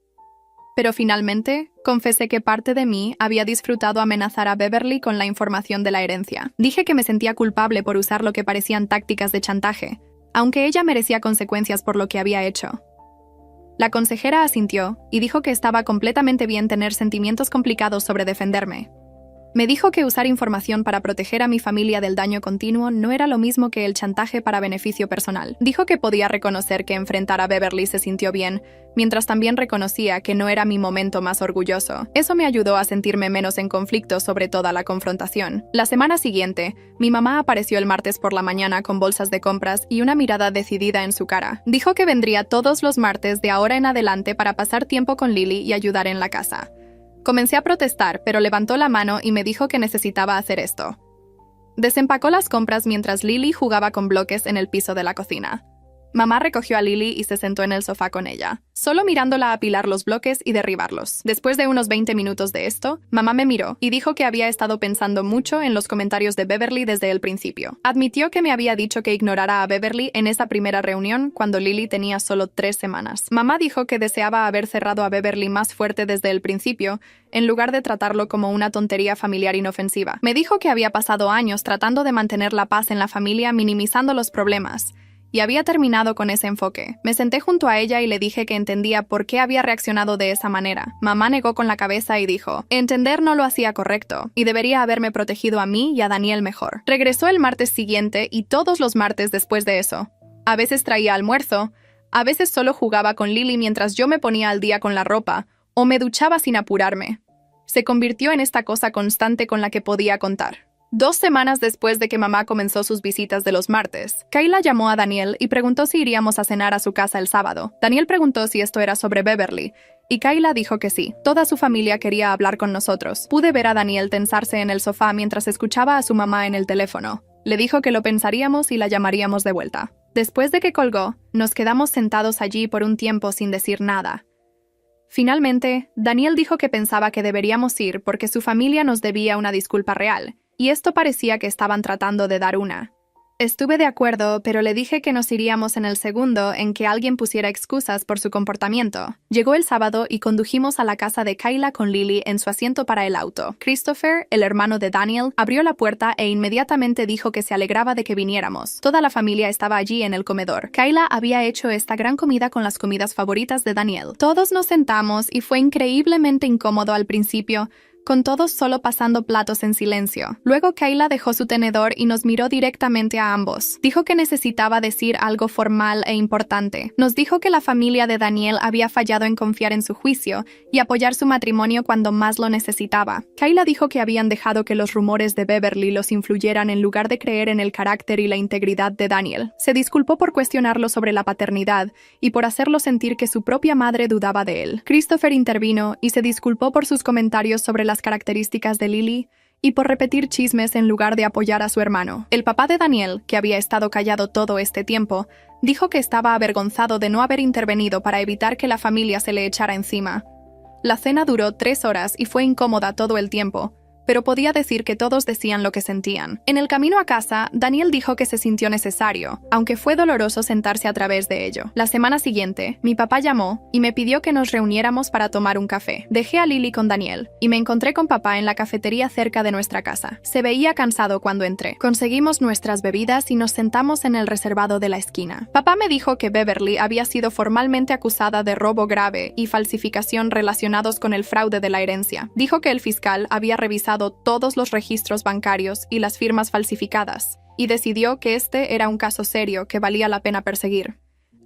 Pero finalmente, confesé que parte de mí había disfrutado amenazar a Beverly con la información de la herencia. Dije que me sentía culpable por usar lo que parecían tácticas de chantaje, aunque ella merecía consecuencias por lo que había hecho. La consejera asintió y dijo que estaba completamente bien tener sentimientos complicados sobre defenderme. Me dijo que usar información para proteger a mi familia del daño continuo no era lo mismo que el chantaje para beneficio personal. Dijo que podía reconocer que enfrentar a Beverly se sintió bien, mientras también reconocía que no era mi momento más orgulloso. Eso me ayudó a sentirme menos en conflicto sobre toda la confrontación. La semana siguiente, mi mamá apareció el martes por la mañana con bolsas de compras y una mirada decidida en su cara. Dijo que vendría todos los martes de ahora en adelante para pasar tiempo con Lily y ayudar en la casa. Comencé a protestar, pero levantó la mano y me dijo que necesitaba hacer esto. Desempacó las compras mientras Lily jugaba con bloques en el piso de la cocina. Mamá recogió a Lily y se sentó en el sofá con ella, solo mirándola apilar los bloques y derribarlos. Después de unos 20 minutos de esto, mamá me miró y dijo que había estado pensando mucho en los comentarios de Beverly desde el principio. Admitió que me había dicho que ignorara a Beverly en esa primera reunión cuando Lily tenía solo 3 semanas. Mamá dijo que deseaba haber cerrado a Beverly más fuerte desde el principio, en lugar de tratarlo como una tontería familiar inofensiva. Me dijo que había pasado años tratando de mantener la paz en la familia minimizando los problemas, y había terminado con ese enfoque. Me senté junto a ella y le dije que entendía por qué había reaccionado de esa manera. Mamá negó con la cabeza y dijo, entender no lo hacía correcto, y debería haberme protegido a mí y a Daniel mejor. Regresó el martes siguiente y todos los martes después de eso. A veces traía almuerzo, a veces solo jugaba con Lily mientras yo me ponía al día con la ropa, o me duchaba sin apurarme. Se convirtió en esta cosa constante con la que podía contar. 2 semanas después de que mamá comenzó sus visitas de los martes, Kayla llamó a Daniel y preguntó si iríamos a cenar a su casa el sábado. Daniel preguntó si esto era sobre Beverly, y Kayla dijo que sí. Toda su familia quería hablar con nosotros. Pude ver a Daniel tensarse en el sofá mientras escuchaba a su mamá en el teléfono. Le dijo que lo pensaríamos y la llamaríamos de vuelta. Después de que colgó, nos quedamos sentados allí por un tiempo sin decir nada. Finalmente, Daniel dijo que pensaba que deberíamos ir porque su familia nos debía una disculpa real, y esto parecía que estaban tratando de dar una. Estuve de acuerdo, pero le dije que nos iríamos en el segundo en que alguien pusiera excusas por su comportamiento. Llegó el sábado y condujimos a la casa de Kayla con Lily en su asiento para el auto. Christopher, el hermano de Daniel, abrió la puerta e inmediatamente dijo que se alegraba de que viniéramos. Toda la familia estaba allí en el comedor. Kayla había hecho esta gran comida con las comidas favoritas de Daniel. Todos nos sentamos y fue increíblemente incómodo al principio, con todos solo pasando platos en silencio. Luego Kayla dejó su tenedor y nos miró directamente a ambos. Dijo que necesitaba decir algo formal e importante. Nos dijo que la familia de Daniel había fallado en confiar en su juicio y apoyar su matrimonio cuando más lo necesitaba. Kayla dijo que habían dejado que los rumores de Beverly los influyeran en lugar de creer en el carácter y la integridad de Daniel. Se disculpó por cuestionarlo sobre la paternidad y por hacerlo sentir que su propia madre dudaba de él. Christopher intervino y se disculpó por sus comentarios sobre las características de Lily y por repetir chismes en lugar de apoyar a su hermano. El papá de Daniel, que había estado callado todo este tiempo, dijo que estaba avergonzado de no haber intervenido para evitar que la familia se le echara encima. La cena duró 3 horas y fue incómoda todo el tiempo, pero podía decir que todos decían lo que sentían. En el camino a casa, Daniel dijo que se sintió necesario, aunque fue doloroso sentarse a través de ello. La semana siguiente, mi papá llamó y me pidió que nos reuniéramos para tomar un café. Dejé a Lily con Daniel y me encontré con papá en la cafetería cerca de nuestra casa. Se veía cansado cuando entré. Conseguimos nuestras bebidas y nos sentamos en el reservado de la esquina. Papá me dijo que Beverly había sido formalmente acusada de robo grave y falsificación relacionados con el fraude de la herencia. Dijo que el fiscal había revisado todos los registros bancarios y las firmas falsificadas, y decidió que este era un caso serio que valía la pena perseguir.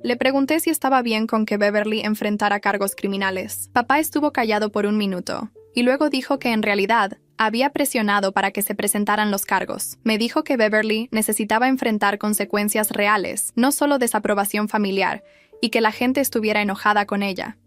Le pregunté si estaba bien con que Beverly enfrentara cargos criminales. Papá estuvo callado por un minuto, y luego dijo que en realidad había presionado para que se presentaran los cargos. Me dijo que Beverly necesitaba enfrentar consecuencias reales, no solo desaprobación familiar, y que la gente estuviera enojada con ella.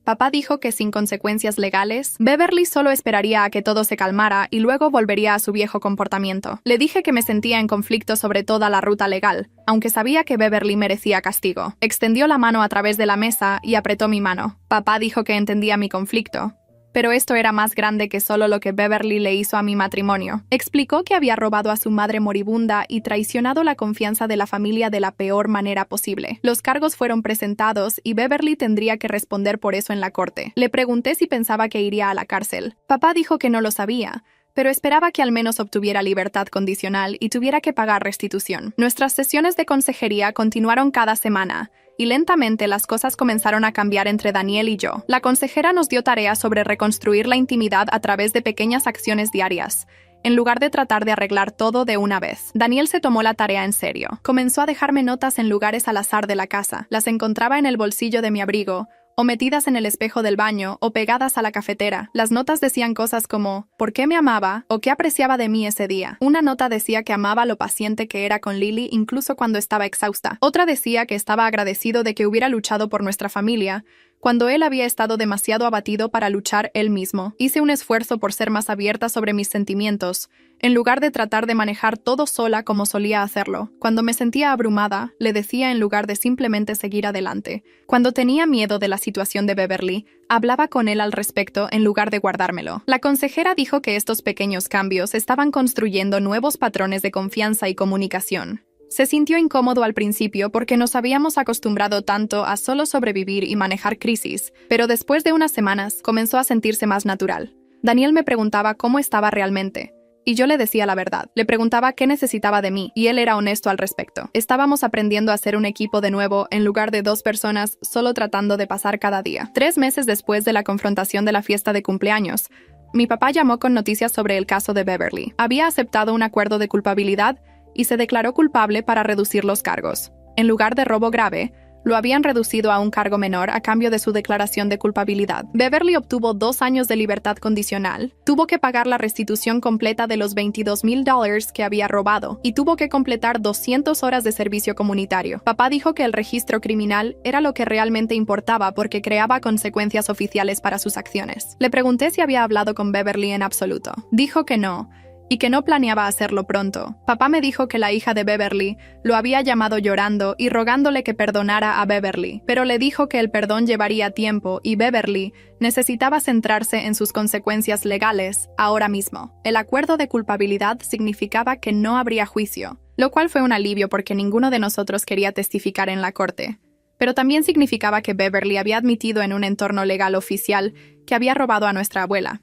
Papá dijo que sin consecuencias legales, Beverly solo esperaría a que todo se calmara y luego volvería a su viejo comportamiento. Le dije que me sentía en conflicto sobre toda la ruta legal, aunque sabía que Beverly merecía castigo. Extendió la mano a través de la mesa y apretó mi mano. Papá dijo que entendía mi conflicto, pero esto era más grande que solo lo que Beverly le hizo a mi matrimonio. Explicó que había robado a su madre moribunda y traicionado la confianza de la familia de la peor manera posible. Los cargos fueron presentados y Beverly tendría que responder por eso en la corte. Le pregunté si pensaba que iría a la cárcel. Papá dijo que no lo sabía, pero esperaba que al menos obtuviera libertad condicional y tuviera que pagar restitución. Nuestras sesiones de consejería continuaron cada semana, y lentamente las cosas comenzaron a cambiar entre Daniel y yo. La consejera nos dio tareas sobre reconstruir la intimidad a través de pequeñas acciones diarias, en lugar de tratar de arreglar todo de una vez. Daniel se tomó la tarea en serio. Comenzó a dejarme notas en lugares al azar de la casa. Las encontraba en el bolsillo de mi abrigo, o metidas en el espejo del baño, o pegadas a la cafetera. Las notas decían cosas como ¿por qué me amaba? O ¿qué apreciaba de mí ese día? Una nota decía que amaba lo paciente que era con Lily incluso cuando estaba exhausta. Otra decía que estaba agradecido de que hubiera luchado por nuestra familia, cuando él había estado demasiado abatido para luchar él mismo. Hice un esfuerzo por ser más abierta sobre mis sentimientos, en lugar de tratar de manejar todo sola como solía hacerlo. Cuando me sentía abrumada, le decía en lugar de simplemente seguir adelante. Cuando tenía miedo de la situación de Beverly, hablaba con él al respecto en lugar de guardármelo. La consejera dijo que estos pequeños cambios estaban construyendo nuevos patrones de confianza y comunicación. Se sintió incómodo al principio porque nos habíamos acostumbrado tanto a solo sobrevivir y manejar crisis, pero después de unas semanas comenzó a sentirse más natural. Daniel me preguntaba cómo estaba realmente, y yo le decía la verdad. Le preguntaba qué necesitaba de mí, y él era honesto al respecto. Estábamos aprendiendo a ser un equipo de nuevo en lugar de 2 personas solo tratando de pasar cada día. 3 meses después de la confrontación de la fiesta de cumpleaños, mi papá llamó con noticias sobre el caso de Beverly. Había aceptado un acuerdo de culpabilidad y se declaró culpable para reducir los cargos. En lugar de robo grave, lo habían reducido a un cargo menor a cambio de su declaración de culpabilidad. Beverly obtuvo 2 años de libertad condicional, tuvo que pagar la restitución completa de los $22,000 que había robado y tuvo que completar 200 horas de servicio comunitario. Papá dijo que el registro criminal era lo que realmente importaba porque creaba consecuencias oficiales para sus acciones. Le pregunté si había hablado con Beverly en absoluto. Dijo que no, y que no planeaba hacerlo pronto. Papá me dijo que la hija de Beverly lo había llamado llorando y rogándole que perdonara a Beverly, pero le dijo que el perdón llevaría tiempo y Beverly necesitaba centrarse en sus consecuencias legales ahora mismo. El acuerdo de culpabilidad significaba que no habría juicio, lo cual fue un alivio porque ninguno de nosotros quería testificar en la corte. Pero también significaba que Beverly había admitido en un entorno legal oficial que había robado a nuestra abuela.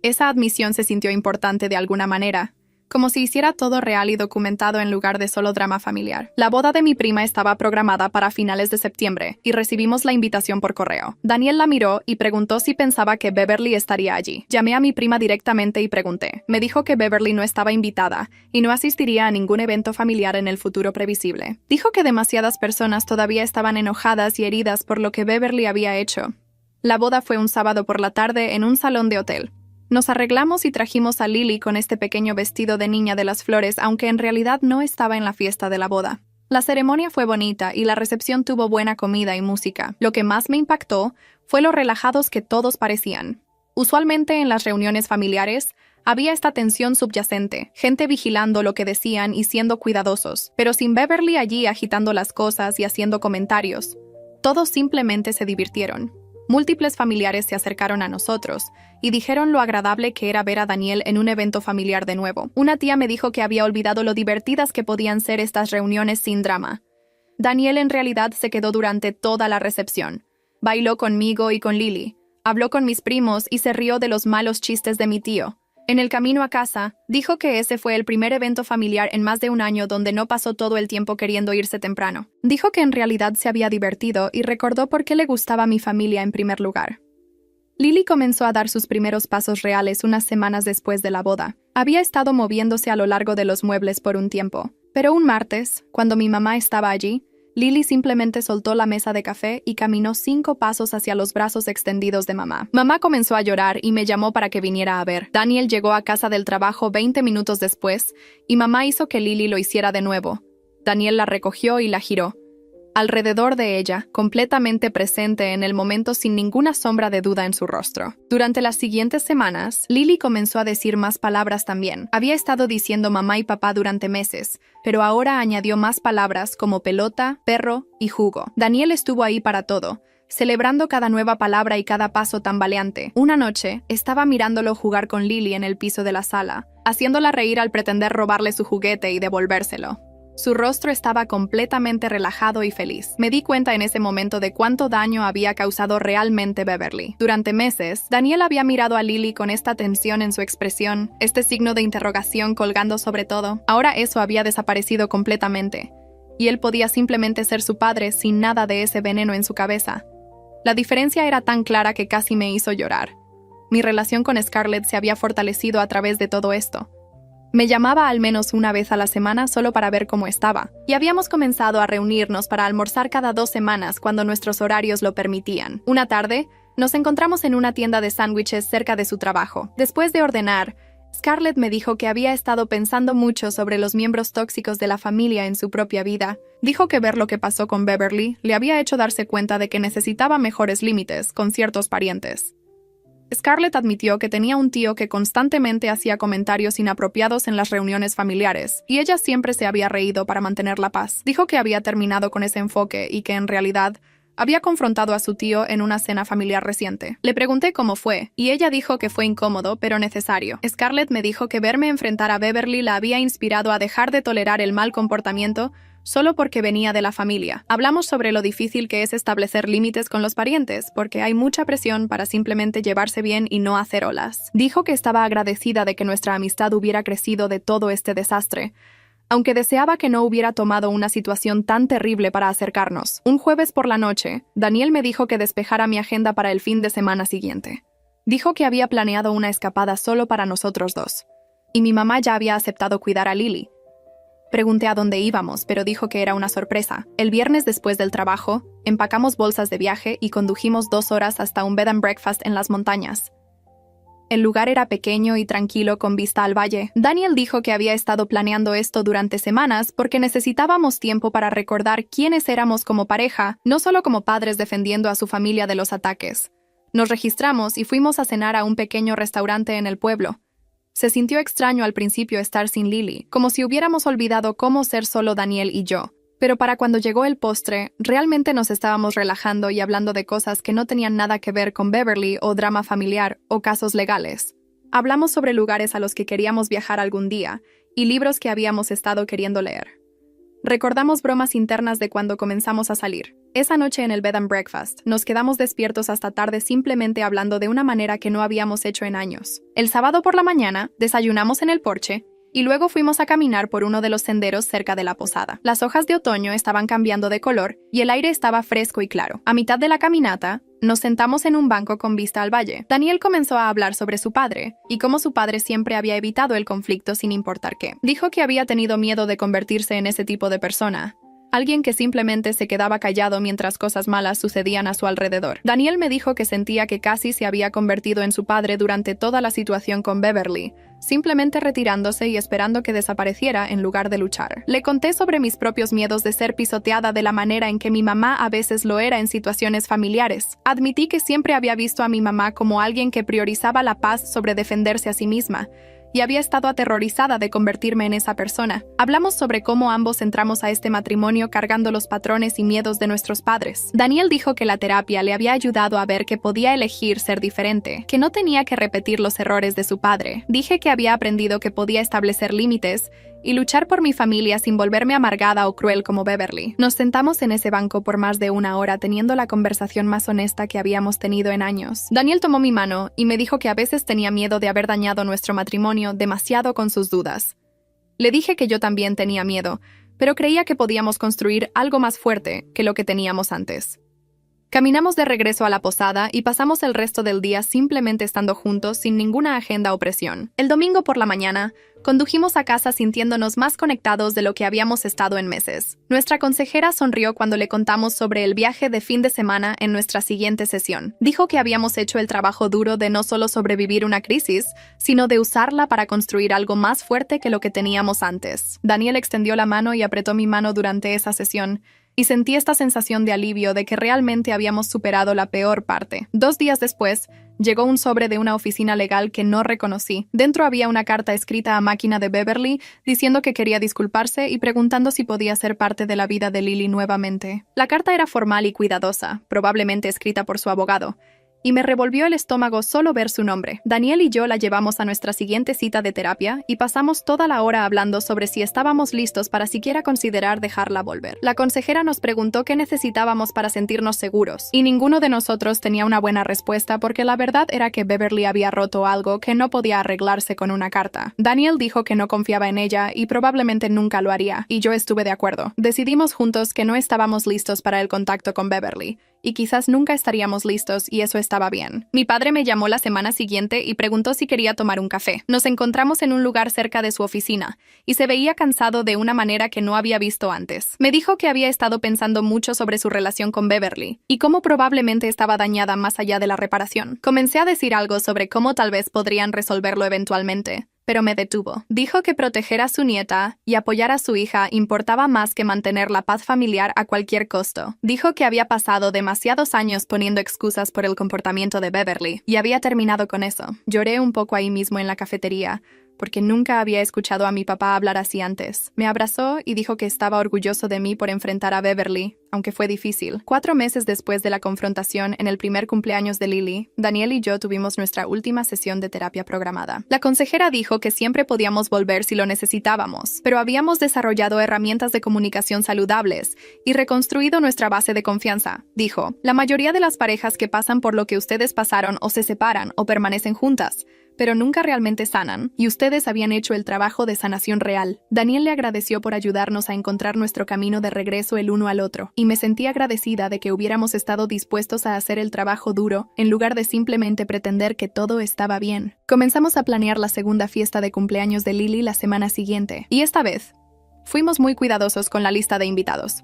Esa admisión se sintió importante de alguna manera, como si hiciera todo real y documentado en lugar de solo drama familiar. La boda de mi prima estaba programada para finales de septiembre y recibimos la invitación por correo. Daniel la miró y preguntó si pensaba que Beverly estaría allí. Llamé a mi prima directamente y pregunté. Me dijo que Beverly no estaba invitada y no asistiría a ningún evento familiar en el futuro previsible. Dijo que demasiadas personas todavía estaban enojadas y heridas por lo que Beverly había hecho. La boda fue un sábado por la tarde en un salón de hotel. Nos arreglamos y trajimos a Lily con este pequeño vestido de niña de las flores, aunque en realidad no estaba en la fiesta de la boda. La ceremonia fue bonita y la recepción tuvo buena comida y música. Lo que más me impactó fue lo relajados que todos parecían. Usualmente en las reuniones familiares había esta tensión subyacente, gente vigilando lo que decían y siendo cuidadosos, pero sin Beverly allí agitando las cosas y haciendo comentarios. Todos simplemente se divirtieron. Múltiples familiares se acercaron a nosotros y dijeron lo agradable que era ver a Daniel en un evento familiar de nuevo. Una tía me dijo que había olvidado lo divertidas que podían ser estas reuniones sin drama. Daniel en realidad se quedó durante toda la recepción. Bailó conmigo y con Lily, habló con mis primos y se rió de los malos chistes de mi tío. En el camino a casa, dijo que ese fue el primer evento familiar en más de un año donde no pasó todo el tiempo queriendo irse temprano. Dijo que en realidad se había divertido y recordó por qué le gustaba mi familia en primer lugar. Lily comenzó a dar sus primeros pasos reales unas semanas después de la boda. Había estado moviéndose a lo largo de los muebles por un tiempo, pero un martes, cuando mi mamá estaba allí, Lily simplemente soltó la mesa de café y caminó 5 pasos hacia los brazos extendidos de mamá. Mamá comenzó a llorar y me llamó para que viniera a ver. Daniel llegó a casa del trabajo 20 minutos después y mamá hizo que Lily lo hiciera de nuevo. Daniel la recogió y la giró. Alrededor de ella, completamente presente en el momento sin ninguna sombra de duda en su rostro. Durante las siguientes semanas, Lily comenzó a decir más palabras también. Había estado diciendo mamá y papá durante meses, pero ahora añadió más palabras como pelota, perro y jugo. Daniel estuvo ahí para todo, celebrando cada nueva palabra y cada paso tambaleante. Una noche, estaba mirándolo jugar con Lily en el piso de la sala, haciéndola reír al pretender robarle su juguete y devolvérselo. Su rostro estaba completamente relajado y feliz. Me di cuenta en ese momento de cuánto daño había causado realmente Beverly. Durante meses, Daniel había mirado a Lily con esta tensión en su expresión, este signo de interrogación colgando sobre todo. Ahora eso había desaparecido completamente, y él podía simplemente ser su padre sin nada de ese veneno en su cabeza. La diferencia era tan clara que casi me hizo llorar. Mi relación con Scarlett se había fortalecido a través de todo esto. Me llamaba al menos una vez a la semana solo para ver cómo estaba, y habíamos comenzado a reunirnos para almorzar cada 2 semanas cuando nuestros horarios lo permitían. Una tarde, nos encontramos en una tienda de sándwiches cerca de su trabajo. Después de ordenar, Scarlett me dijo que había estado pensando mucho sobre los miembros tóxicos de la familia en su propia vida. Dijo que ver lo que pasó con Beverly le había hecho darse cuenta de que necesitaba mejores límites con ciertos parientes. Scarlett admitió que tenía un tío que constantemente hacía comentarios inapropiados en las reuniones familiares, y ella siempre se había reído para mantener la paz. Dijo que había terminado con ese enfoque y que, en realidad, había confrontado a su tío en una cena familiar reciente. Le pregunté cómo fue, y ella dijo que fue incómodo, pero necesario. Scarlett me dijo que verme enfrentar a Beverly la había inspirado a dejar de tolerar el mal comportamiento solo porque venía de la familia. Hablamos sobre lo difícil que es establecer límites con los parientes, porque hay mucha presión para simplemente llevarse bien y no hacer olas. Dijo que estaba agradecida de que nuestra amistad hubiera crecido de todo este desastre, aunque deseaba que no hubiera tomado una situación tan terrible para acercarnos. Un jueves por la noche, Daniel me dijo que despejara mi agenda para el fin de semana siguiente. Dijo que había planeado una escapada solo para nosotros dos, y mi mamá ya había aceptado cuidar a Lily. Pregunté a dónde íbamos, pero dijo que era una sorpresa. El viernes después del trabajo, empacamos bolsas de viaje y condujimos 2 horas hasta un bed and breakfast en las montañas. El lugar era pequeño y tranquilo con vista al valle. Daniel dijo que había estado planeando esto durante semanas porque necesitábamos tiempo para recordar quiénes éramos como pareja, no solo como padres defendiendo a su familia de los ataques. Nos registramos y fuimos a cenar a un pequeño restaurante en el pueblo. Se sintió extraño al principio estar sin Lily, como si hubiéramos olvidado cómo ser solo Daniel y yo. Pero para cuando llegó el postre, realmente nos estábamos relajando y hablando de cosas que no tenían nada que ver con Beverly o drama familiar o casos legales. Hablamos sobre lugares a los que queríamos viajar algún día, y libros que habíamos estado queriendo leer. Recordamos bromas internas de cuando comenzamos a salir. Esa noche en el bed and breakfast, nos quedamos despiertos hasta tarde simplemente hablando de una manera que no habíamos hecho en años. El sábado por la mañana, desayunamos en el porche, y luego fuimos a caminar por uno de los senderos cerca de la posada. Las hojas de otoño estaban cambiando de color y el aire estaba fresco y claro. A mitad de la caminata, nos sentamos en un banco con vista al valle. Daniel comenzó a hablar sobre su padre y cómo su padre siempre había evitado el conflicto sin importar qué. Dijo que había tenido miedo de convertirse en ese tipo de persona. Alguien que simplemente se quedaba callado mientras cosas malas sucedían a su alrededor. Daniel me dijo que sentía que casi se había convertido en su padre durante toda la situación con Beverly, simplemente retirándose y esperando que desapareciera en lugar de luchar. Le conté sobre mis propios miedos de ser pisoteada de la manera en que mi mamá a veces lo era en situaciones familiares. Admití que siempre había visto a mi mamá como alguien que priorizaba la paz sobre defenderse a sí misma, y había estado aterrorizada de convertirme en esa persona. Hablamos sobre cómo ambos entramos a este matrimonio cargando los patrones y miedos de nuestros padres. Daniel dijo que la terapia le había ayudado a ver que podía elegir ser diferente, que no tenía que repetir los errores de su padre. Dije que había aprendido que podía establecer límites y luchar por mi familia sin volverme amargada o cruel como Beverly. Nos sentamos en ese banco por más de una hora teniendo la conversación más honesta que habíamos tenido en años. Daniel tomó mi mano y me dijo que a veces tenía miedo de haber dañado nuestro matrimonio demasiado con sus dudas. Le dije que yo también tenía miedo, pero creía que podíamos construir algo más fuerte que lo que teníamos antes. Caminamos de regreso a la posada y pasamos el resto del día simplemente estando juntos sin ninguna agenda o presión. El domingo por la mañana, condujimos a casa sintiéndonos más conectados de lo que habíamos estado en meses. Nuestra consejera sonrió cuando le contamos sobre el viaje de fin de semana en nuestra siguiente sesión. Dijo que habíamos hecho el trabajo duro de no solo sobrevivir una crisis, sino de usarla para construir algo más fuerte que lo que teníamos antes. Daniel extendió la mano y apretó mi mano durante esa sesión, y sentí esta sensación de alivio de que realmente habíamos superado la peor parte. 2 días después, llegó un sobre de una oficina legal que no reconocí. Dentro había una carta escrita a máquina de Beverly diciendo que quería disculparse y preguntando si podía ser parte de la vida de Lily nuevamente. La carta era formal y cuidadosa, probablemente escrita por su abogado, y me revolvió el estómago solo ver su nombre. Daniel y yo la llevamos a nuestra siguiente cita de terapia y pasamos toda la hora hablando sobre si estábamos listos para siquiera considerar dejarla volver. La consejera nos preguntó qué necesitábamos para sentirnos seguros, y ninguno de nosotros tenía una buena respuesta porque la verdad era que Beverly había roto algo que no podía arreglarse con una carta. Daniel dijo que no confiaba en ella y probablemente nunca lo haría, y yo estuve de acuerdo. Decidimos juntos que no estábamos listos para el contacto con Beverly, y quizás nunca estaríamos listos y eso estaba bien. Mi padre me llamó la semana siguiente y preguntó si quería tomar un café. Nos encontramos en un lugar cerca de su oficina y se veía cansado de una manera que no había visto antes. Me dijo que había estado pensando mucho sobre su relación con Beverly y cómo probablemente estaba dañada más allá de la reparación. Comencé a decir algo sobre cómo tal vez podrían resolverlo eventualmente, pero me detuvo. Dijo que proteger a su nieta y apoyar a su hija importaba más que mantener la paz familiar a cualquier costo. Dijo que había pasado demasiados años poniendo excusas por el comportamiento de Beverly y había terminado con eso. Lloré un poco ahí mismo en la cafetería, porque nunca había escuchado a mi papá hablar así antes. Me abrazó y dijo que estaba orgulloso de mí por enfrentar a Beverly, aunque fue difícil. 4 meses después de la confrontación en el primer cumpleaños de Lily, Daniel y yo tuvimos nuestra última sesión de terapia programada. La consejera dijo que siempre podíamos volver si lo necesitábamos, pero habíamos desarrollado herramientas de comunicación saludables y reconstruido nuestra base de confianza. Dijo, la mayoría de las parejas que pasan por lo que ustedes pasaron o se separan o permanecen juntas, pero nunca realmente sanan, y ustedes habían hecho el trabajo de sanación real. Daniel le agradeció por ayudarnos a encontrar nuestro camino de regreso el uno al otro, y me sentí agradecida de que hubiéramos estado dispuestos a hacer el trabajo duro, en lugar de simplemente pretender que todo estaba bien. Comenzamos a planear la segunda fiesta de cumpleaños de Lily la semana siguiente, y esta vez, fuimos muy cuidadosos con la lista de invitados.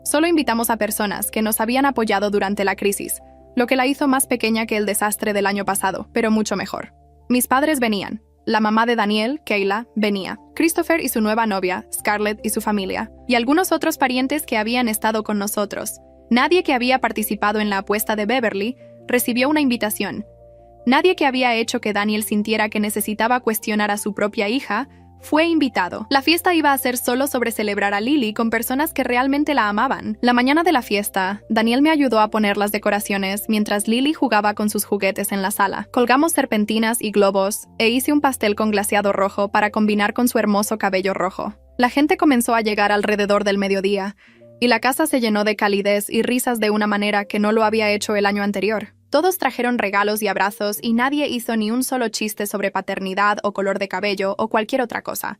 Solo invitamos a personas que nos habían apoyado durante la crisis, lo que la hizo más pequeña que el desastre del año pasado, pero mucho mejor. Mis padres venían. La mamá de Daniel, Kayla, venía. Christopher y su nueva novia, Scarlett y su familia. Y algunos otros parientes que habían estado con nosotros. Nadie que había participado en la apuesta de Beverly recibió una invitación. Nadie que había hecho que Daniel sintiera que necesitaba cuestionar a su propia hija Fue invitado. La fiesta iba a ser solo sobre celebrar a Lily con personas que realmente la amaban. La mañana de la fiesta, Daniel me ayudó a poner las decoraciones mientras Lily jugaba con sus juguetes en la sala. Colgamos serpentinas y globos e hice un pastel con glaseado rojo para combinar con su hermoso cabello rojo. La gente comenzó a llegar alrededor del mediodía y la casa se llenó de calidez y risas de una manera que no lo había hecho el año anterior. Todos trajeron regalos y abrazos y nadie hizo ni un solo chiste sobre paternidad o color de cabello o cualquier otra cosa.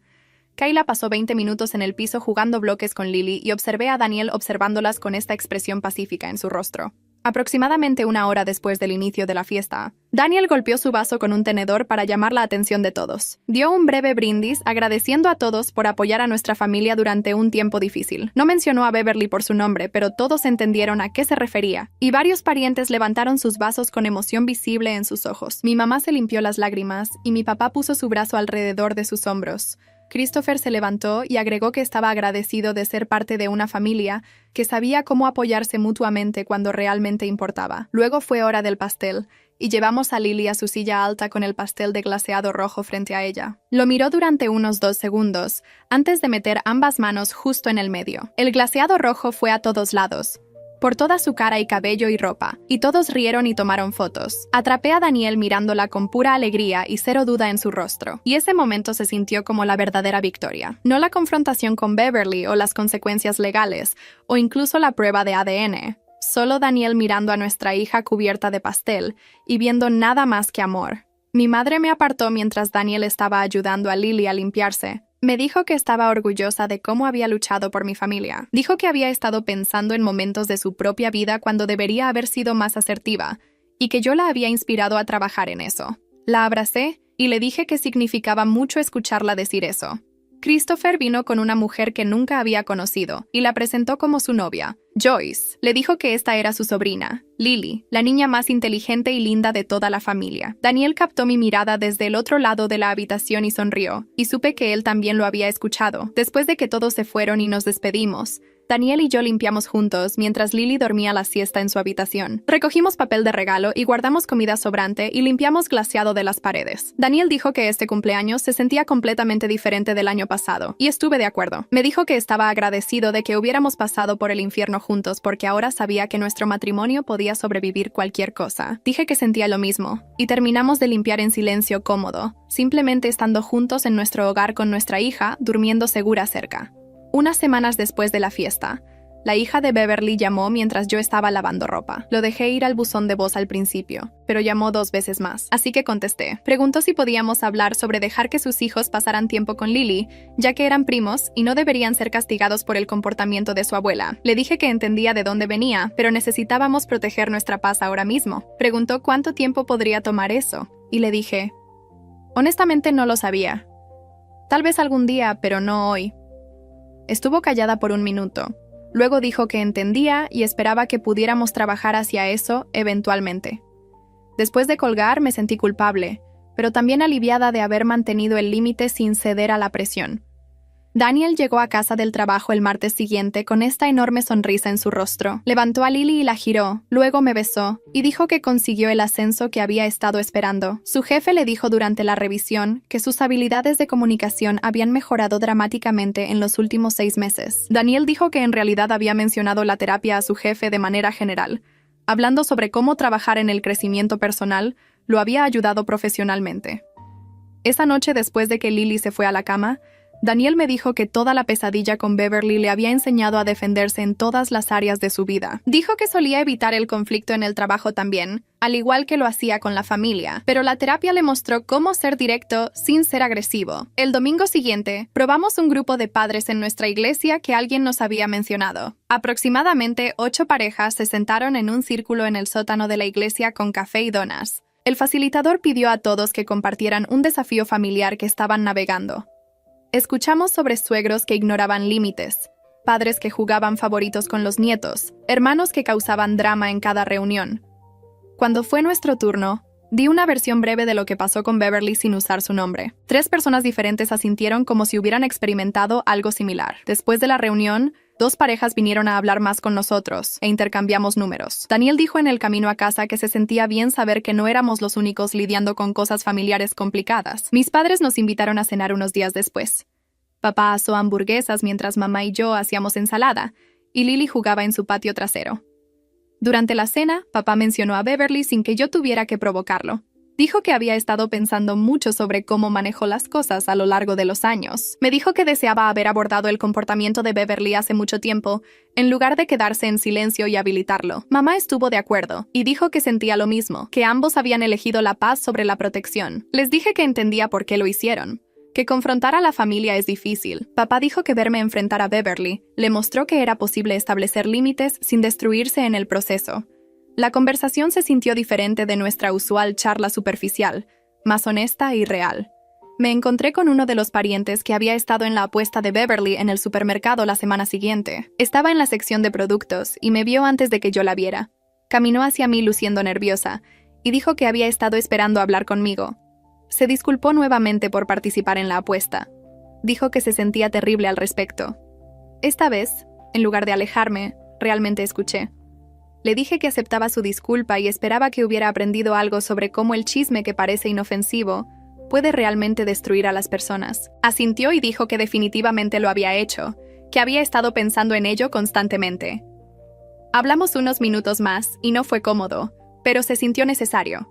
Kayla pasó 20 minutos en el piso jugando bloques con Lily y observé a Daniel observándolas con esta expresión pacífica en su rostro. Aproximadamente una hora después del inicio de la fiesta, Daniel golpeó su vaso con un tenedor para llamar la atención de todos. Dio un breve brindis agradeciendo a todos por apoyar a nuestra familia durante un tiempo difícil. No mencionó a Beverly por su nombre, pero todos entendieron a qué se refería, y varios parientes levantaron sus vasos con emoción visible en sus ojos. Mi mamá se limpió las lágrimas y mi papá puso su brazo alrededor de sus hombros. Christopher se levantó y agregó que estaba agradecido de ser parte de una familia que sabía cómo apoyarse mutuamente cuando realmente importaba. Luego fue hora del pastel, y llevamos a Lily a su silla alta con el pastel de glaseado rojo frente a ella. Lo miró durante unos 2 segundos, antes de meter ambas manos justo en el medio. El glaseado rojo fue a todos lados, por toda su cara y cabello y ropa, y todos rieron y tomaron fotos. Atrapé a Daniel mirándola con pura alegría y cero duda en su rostro, y ese momento se sintió como la verdadera victoria. No la confrontación con Beverly o las consecuencias legales, o incluso la prueba de ADN. Solo Daniel mirando a nuestra hija cubierta de pastel y viendo nada más que amor. Mi madre me apartó mientras Daniel estaba ayudando a Lily a limpiarse. Me dijo que estaba orgullosa de cómo había luchado por mi familia. Dijo que había estado pensando en momentos de su propia vida cuando debería haber sido más asertiva, y que yo la había inspirado a trabajar en eso. La abracé y le dije que significaba mucho escucharla decir eso. Christopher vino con una mujer que nunca había conocido y la presentó como su novia, Joyce. Le dijo que esta era su sobrina, Lily, la niña más inteligente y linda de toda la familia. Daniel captó mi mirada desde el otro lado de la habitación y sonrió, y supe que él también lo había escuchado. Después de que todos se fueron y nos despedimos, Daniel y yo limpiamos juntos mientras Lily dormía la siesta en su habitación. Recogimos papel de regalo y guardamos comida sobrante y limpiamos glaseado de las paredes. Daniel dijo que este cumpleaños se sentía completamente diferente del año pasado, y estuve de acuerdo. Me dijo que estaba agradecido de que hubiéramos pasado por el infierno juntos porque ahora sabía que nuestro matrimonio podía sobrevivir cualquier cosa. Dije que sentía lo mismo, y terminamos de limpiar en silencio cómodo, simplemente estando juntos en nuestro hogar con nuestra hija, durmiendo segura cerca. Unas semanas después de la fiesta, la hija de Beverly llamó mientras yo estaba lavando ropa. Lo dejé ir al buzón de voz al principio, pero llamó 2 veces más, así que contesté. Preguntó si podíamos hablar sobre dejar que sus hijos pasaran tiempo con Lily, ya que eran primos y no deberían ser castigados por el comportamiento de su abuela. Le dije que entendía de dónde venía, pero necesitábamos proteger nuestra paz ahora mismo. Preguntó cuánto tiempo podría tomar eso, y le dije, honestamente no lo sabía. Tal vez algún día, pero no hoy. Estuvo callada por 1 minuto. Luego dijo que entendía y esperaba que pudiéramos trabajar hacia eso eventualmente. Después de colgar me sentí culpable, pero también aliviada de haber mantenido el límite sin ceder a la presión. Daniel llegó a casa del trabajo el martes siguiente con esta enorme sonrisa en su rostro. Levantó a Lily y la giró, luego me besó y dijo que consiguió el ascenso que había estado esperando. Su jefe le dijo durante la revisión que sus habilidades de comunicación habían mejorado dramáticamente en los últimos 6 meses. Daniel dijo que en realidad había mencionado la terapia a su jefe de manera general, hablando sobre cómo trabajar en el crecimiento personal lo había ayudado profesionalmente. Esa noche, después de que Lily se fue a la cama, Daniel me dijo que toda la pesadilla con Beverly le había enseñado a defenderse en todas las áreas de su vida. Dijo que solía evitar el conflicto en el trabajo también, al igual que lo hacía con la familia, pero la terapia le mostró cómo ser directo sin ser agresivo. El domingo siguiente, probamos un grupo de padres en nuestra iglesia que alguien nos había mencionado. Aproximadamente 8 parejas se sentaron en un círculo en el sótano de la iglesia con café y donas. El facilitador pidió a todos que compartieran un desafío familiar que estaban navegando. Escuchamos sobre suegros que ignoraban límites, padres que jugaban favoritos con los nietos, hermanos que causaban drama en cada reunión. Cuando fue nuestro turno, di una versión breve de lo que pasó con Beverly sin usar su nombre. 3 personas diferentes asintieron como si hubieran experimentado algo similar. Después de la reunión, 2 parejas vinieron a hablar más con nosotros e intercambiamos números. Daniel dijo en el camino a casa que se sentía bien saber que no éramos los únicos lidiando con cosas familiares complicadas. Mis padres nos invitaron a cenar unos días después. Papá asó hamburguesas mientras mamá y yo hacíamos ensalada, y Lily jugaba en su patio trasero. Durante la cena, papá mencionó a Beverly sin que yo tuviera que provocarlo. Dijo que había estado pensando mucho sobre cómo manejó las cosas a lo largo de los años. Me dijo que deseaba haber abordado el comportamiento de Beverly hace mucho tiempo, en lugar de quedarse en silencio y habilitarlo. Mamá estuvo de acuerdo, y dijo que sentía lo mismo, que ambos habían elegido la paz sobre la protección. Les dije que entendía por qué lo hicieron, que confrontar a la familia es difícil. Papá dijo que verme enfrentar a Beverly le mostró que era posible establecer límites sin destruirse en el proceso. La conversación se sintió diferente de nuestra usual charla superficial, más honesta y real. Me encontré con uno de los parientes que había estado en la apuesta de Beverly en el supermercado la semana siguiente. Estaba en la sección de productos y me vio antes de que yo la viera. Caminó hacia mí luciendo nerviosa y dijo que había estado esperando hablar conmigo. Se disculpó nuevamente por participar en la apuesta. Dijo que se sentía terrible al respecto. Esta vez, en lugar de alejarme, realmente escuché. Le dije que aceptaba su disculpa y esperaba que hubiera aprendido algo sobre cómo el chisme que parece inofensivo puede realmente destruir a las personas. Asintió y dijo que definitivamente lo había hecho, que había estado pensando en ello constantemente. Hablamos unos minutos más y no fue cómodo, pero se sintió necesario.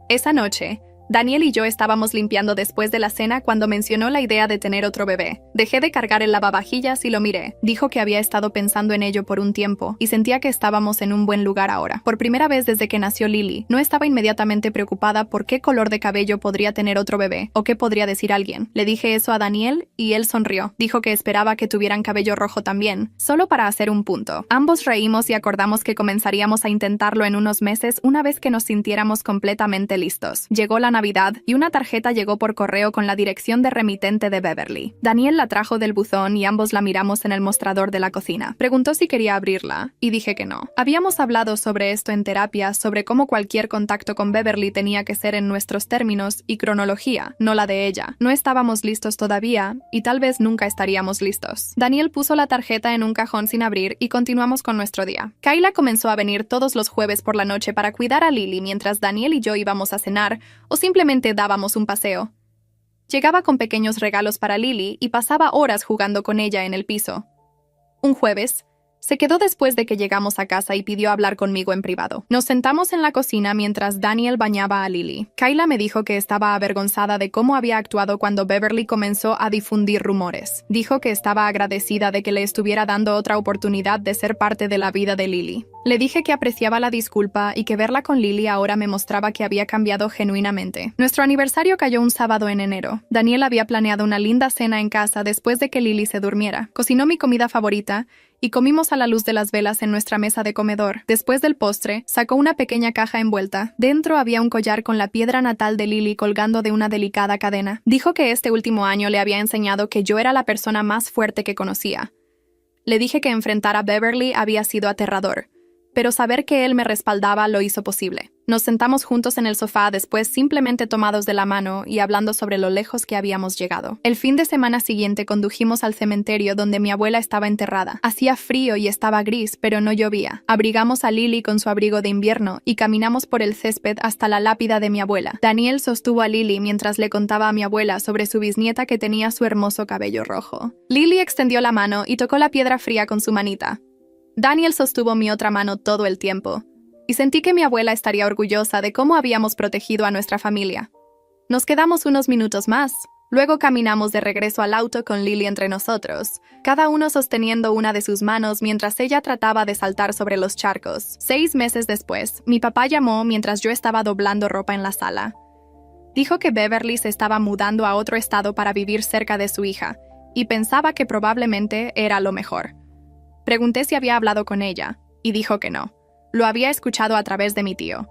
Esa noche, Daniel y yo estábamos limpiando después de la cena cuando mencionó la idea de tener otro bebé. Dejé de cargar el lavavajillas y lo miré. Dijo que había estado pensando en ello por un tiempo y sentía que estábamos en un buen lugar ahora. Por primera vez desde que nació Lily, no estaba inmediatamente preocupada por qué color de cabello podría tener otro bebé o qué podría decir alguien. Le dije eso a Daniel y él sonrió. Dijo que esperaba que tuvieran cabello rojo también, solo para hacer un punto. Ambos reímos y acordamos que comenzaríamos a intentarlo en unos meses una vez que nos sintiéramos completamente listos. Llegó la Navidad y una tarjeta llegó por correo con la dirección de remitente de Beverly. Daniel la trajo del buzón y ambos la miramos en el mostrador de la cocina. Preguntó si quería abrirla y dije que no. Habíamos hablado sobre esto en terapia, sobre cómo cualquier contacto con Beverly tenía que ser en nuestros términos y cronología, no la de ella. No estábamos listos todavía y tal vez nunca estaríamos listos. Daniel puso la tarjeta en un cajón sin abrir y continuamos con nuestro día. Kayla comenzó a venir todos los jueves por la noche para cuidar a Lily mientras Daniel y yo íbamos a cenar o simplemente dábamos un paseo. Llegaba con pequeños regalos para Lily y pasaba horas jugando con ella en el piso. Un jueves, se quedó después de que llegamos a casa y pidió hablar conmigo en privado. Nos sentamos en la cocina mientras Daniel bañaba a Lily. Kayla me dijo que estaba avergonzada de cómo había actuado cuando Beverly comenzó a difundir rumores. Dijo que estaba agradecida de que le estuviera dando otra oportunidad de ser parte de la vida de Lily. Le dije que apreciaba la disculpa y que verla con Lily ahora me mostraba que había cambiado genuinamente. Nuestro aniversario cayó un sábado en enero. Daniel había planeado una linda cena en casa después de que Lily se durmiera. Cocinó mi comida favorita y comimos a la luz de las velas en nuestra mesa de comedor. Después del postre, sacó una pequeña caja envuelta. Dentro había un collar con la piedra natal de Lily colgando de una delicada cadena. Dijo que este último año le había enseñado que yo era la persona más fuerte que conocía. Le dije que enfrentar a Beverly había sido aterrador, pero saber que él me respaldaba lo hizo posible. Nos sentamos juntos en el sofá después simplemente tomados de la mano y hablando sobre lo lejos que habíamos llegado. El fin de semana siguiente condujimos al cementerio donde mi abuela estaba enterrada. Hacía frío y estaba gris, pero no llovía. Abrigamos a Lily con su abrigo de invierno y caminamos por el césped hasta la lápida de mi abuela. Daniel sostuvo a Lily mientras le contaba a mi abuela sobre su bisnieta que tenía su hermoso cabello rojo. Lily extendió la mano y tocó la piedra fría con su manita. Daniel sostuvo mi otra mano todo el tiempo, y sentí que mi abuela estaría orgullosa de cómo habíamos protegido a nuestra familia. Nos quedamos unos minutos más, luego caminamos de regreso al auto con Lily entre nosotros, cada uno sosteniendo una de sus manos mientras ella trataba de saltar sobre los charcos. 6 meses después, mi papá llamó mientras yo estaba doblando ropa en la sala. Dijo que Beverly se estaba mudando a otro estado para vivir cerca de su hija, y pensaba que probablemente era lo mejor. Pregunté si había hablado con ella, y dijo que no. Lo había escuchado a través de mi tío.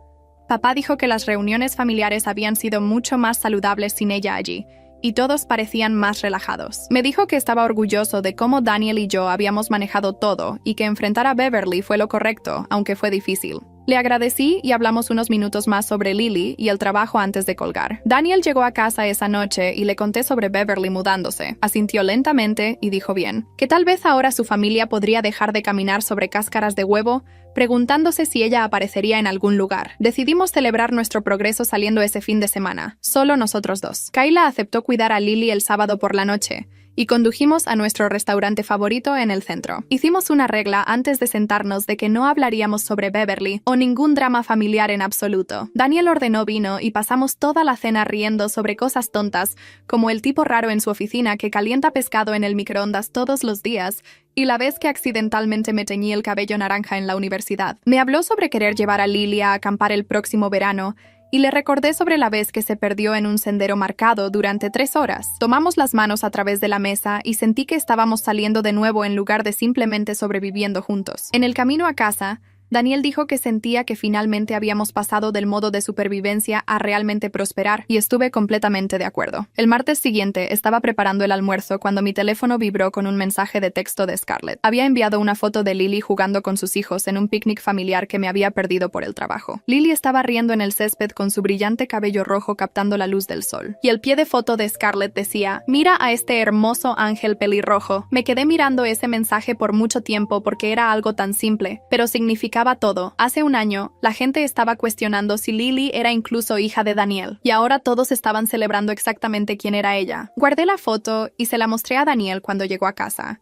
Papá dijo que las reuniones familiares habían sido mucho más saludables sin ella allí, y todos parecían más relajados. Me dijo que estaba orgulloso de cómo Daniel y yo habíamos manejado todo, y que enfrentar a Beverly fue lo correcto, aunque fue difícil. Le agradecí y hablamos unos minutos más sobre Lily y el trabajo antes de colgar. Daniel llegó a casa esa noche y le conté sobre Beverly mudándose. Asintió lentamente y dijo bien, que tal vez ahora su familia podría dejar de caminar sobre cáscaras de huevo, preguntándose si ella aparecería en algún lugar. Decidimos celebrar nuestro progreso saliendo ese fin de semana, solo nosotros dos. Kayla aceptó cuidar a Lily el sábado por la noche, y condujimos a nuestro restaurante favorito en el centro. Hicimos una regla antes de sentarnos de que no hablaríamos sobre Beverly o ningún drama familiar en absoluto. Daniel ordenó vino y pasamos toda la cena riendo sobre cosas tontas, como el tipo raro en su oficina que calienta pescado en el microondas todos los días y la vez que accidentalmente me teñí el cabello naranja en la universidad. Me habló sobre querer llevar a Lily a acampar el próximo verano, y le recordé sobre la vez que se perdió en un sendero marcado durante 3 horas. Tomamos las manos a través de la mesa y sentí que estábamos saliendo de nuevo en lugar de simplemente sobreviviendo juntos. En el camino a casa, Daniel dijo que sentía que finalmente habíamos pasado del modo de supervivencia a realmente prosperar, y estuve completamente de acuerdo. El martes siguiente estaba preparando el almuerzo cuando mi teléfono vibró con un mensaje de texto de Scarlett. Había enviado una foto de Lily jugando con sus hijos en un picnic familiar que me había perdido por el trabajo. Lily estaba riendo en el césped con su brillante cabello rojo captando la luz del sol. Y el pie de foto de Scarlett decía, «Mira a este hermoso ángel pelirrojo». Me quedé mirando ese mensaje por mucho tiempo porque era algo tan simple, pero significaba todo. Hace un año, la gente estaba cuestionando si Lily era incluso hija de Daniel, y ahora todos estaban celebrando exactamente quién era ella. Guardé la foto y se la mostré a Daniel cuando llegó a casa.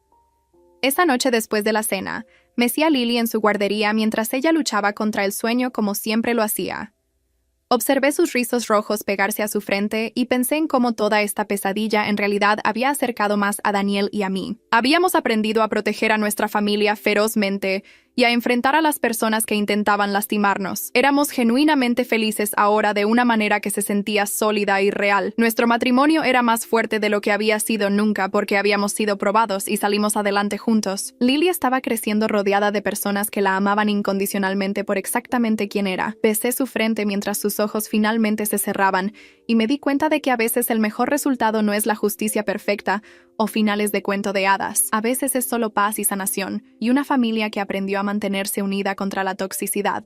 Esa noche después de la cena, mecí a Lily en su guardería mientras ella luchaba contra el sueño como siempre lo hacía. Observé sus rizos rojos pegarse a su frente y pensé en cómo toda esta pesadilla en realidad había acercado más a Daniel y a mí. Habíamos aprendido a proteger a nuestra familia ferozmente y a enfrentar a las personas que intentaban lastimarnos. Éramos genuinamente felices ahora de una manera que se sentía sólida y real. Nuestro matrimonio era más fuerte de lo que había sido nunca porque habíamos sido probados y salimos adelante juntos. Lily estaba creciendo rodeada de personas que la amaban incondicionalmente por exactamente quién era. Besé su frente mientras sus ojos finalmente se cerraban y me di cuenta de que a veces el mejor resultado no es la justicia perfecta o finales de cuento de hadas. A veces es solo paz y sanación, y una familia que aprendió a mantenerse unida contra la toxicidad.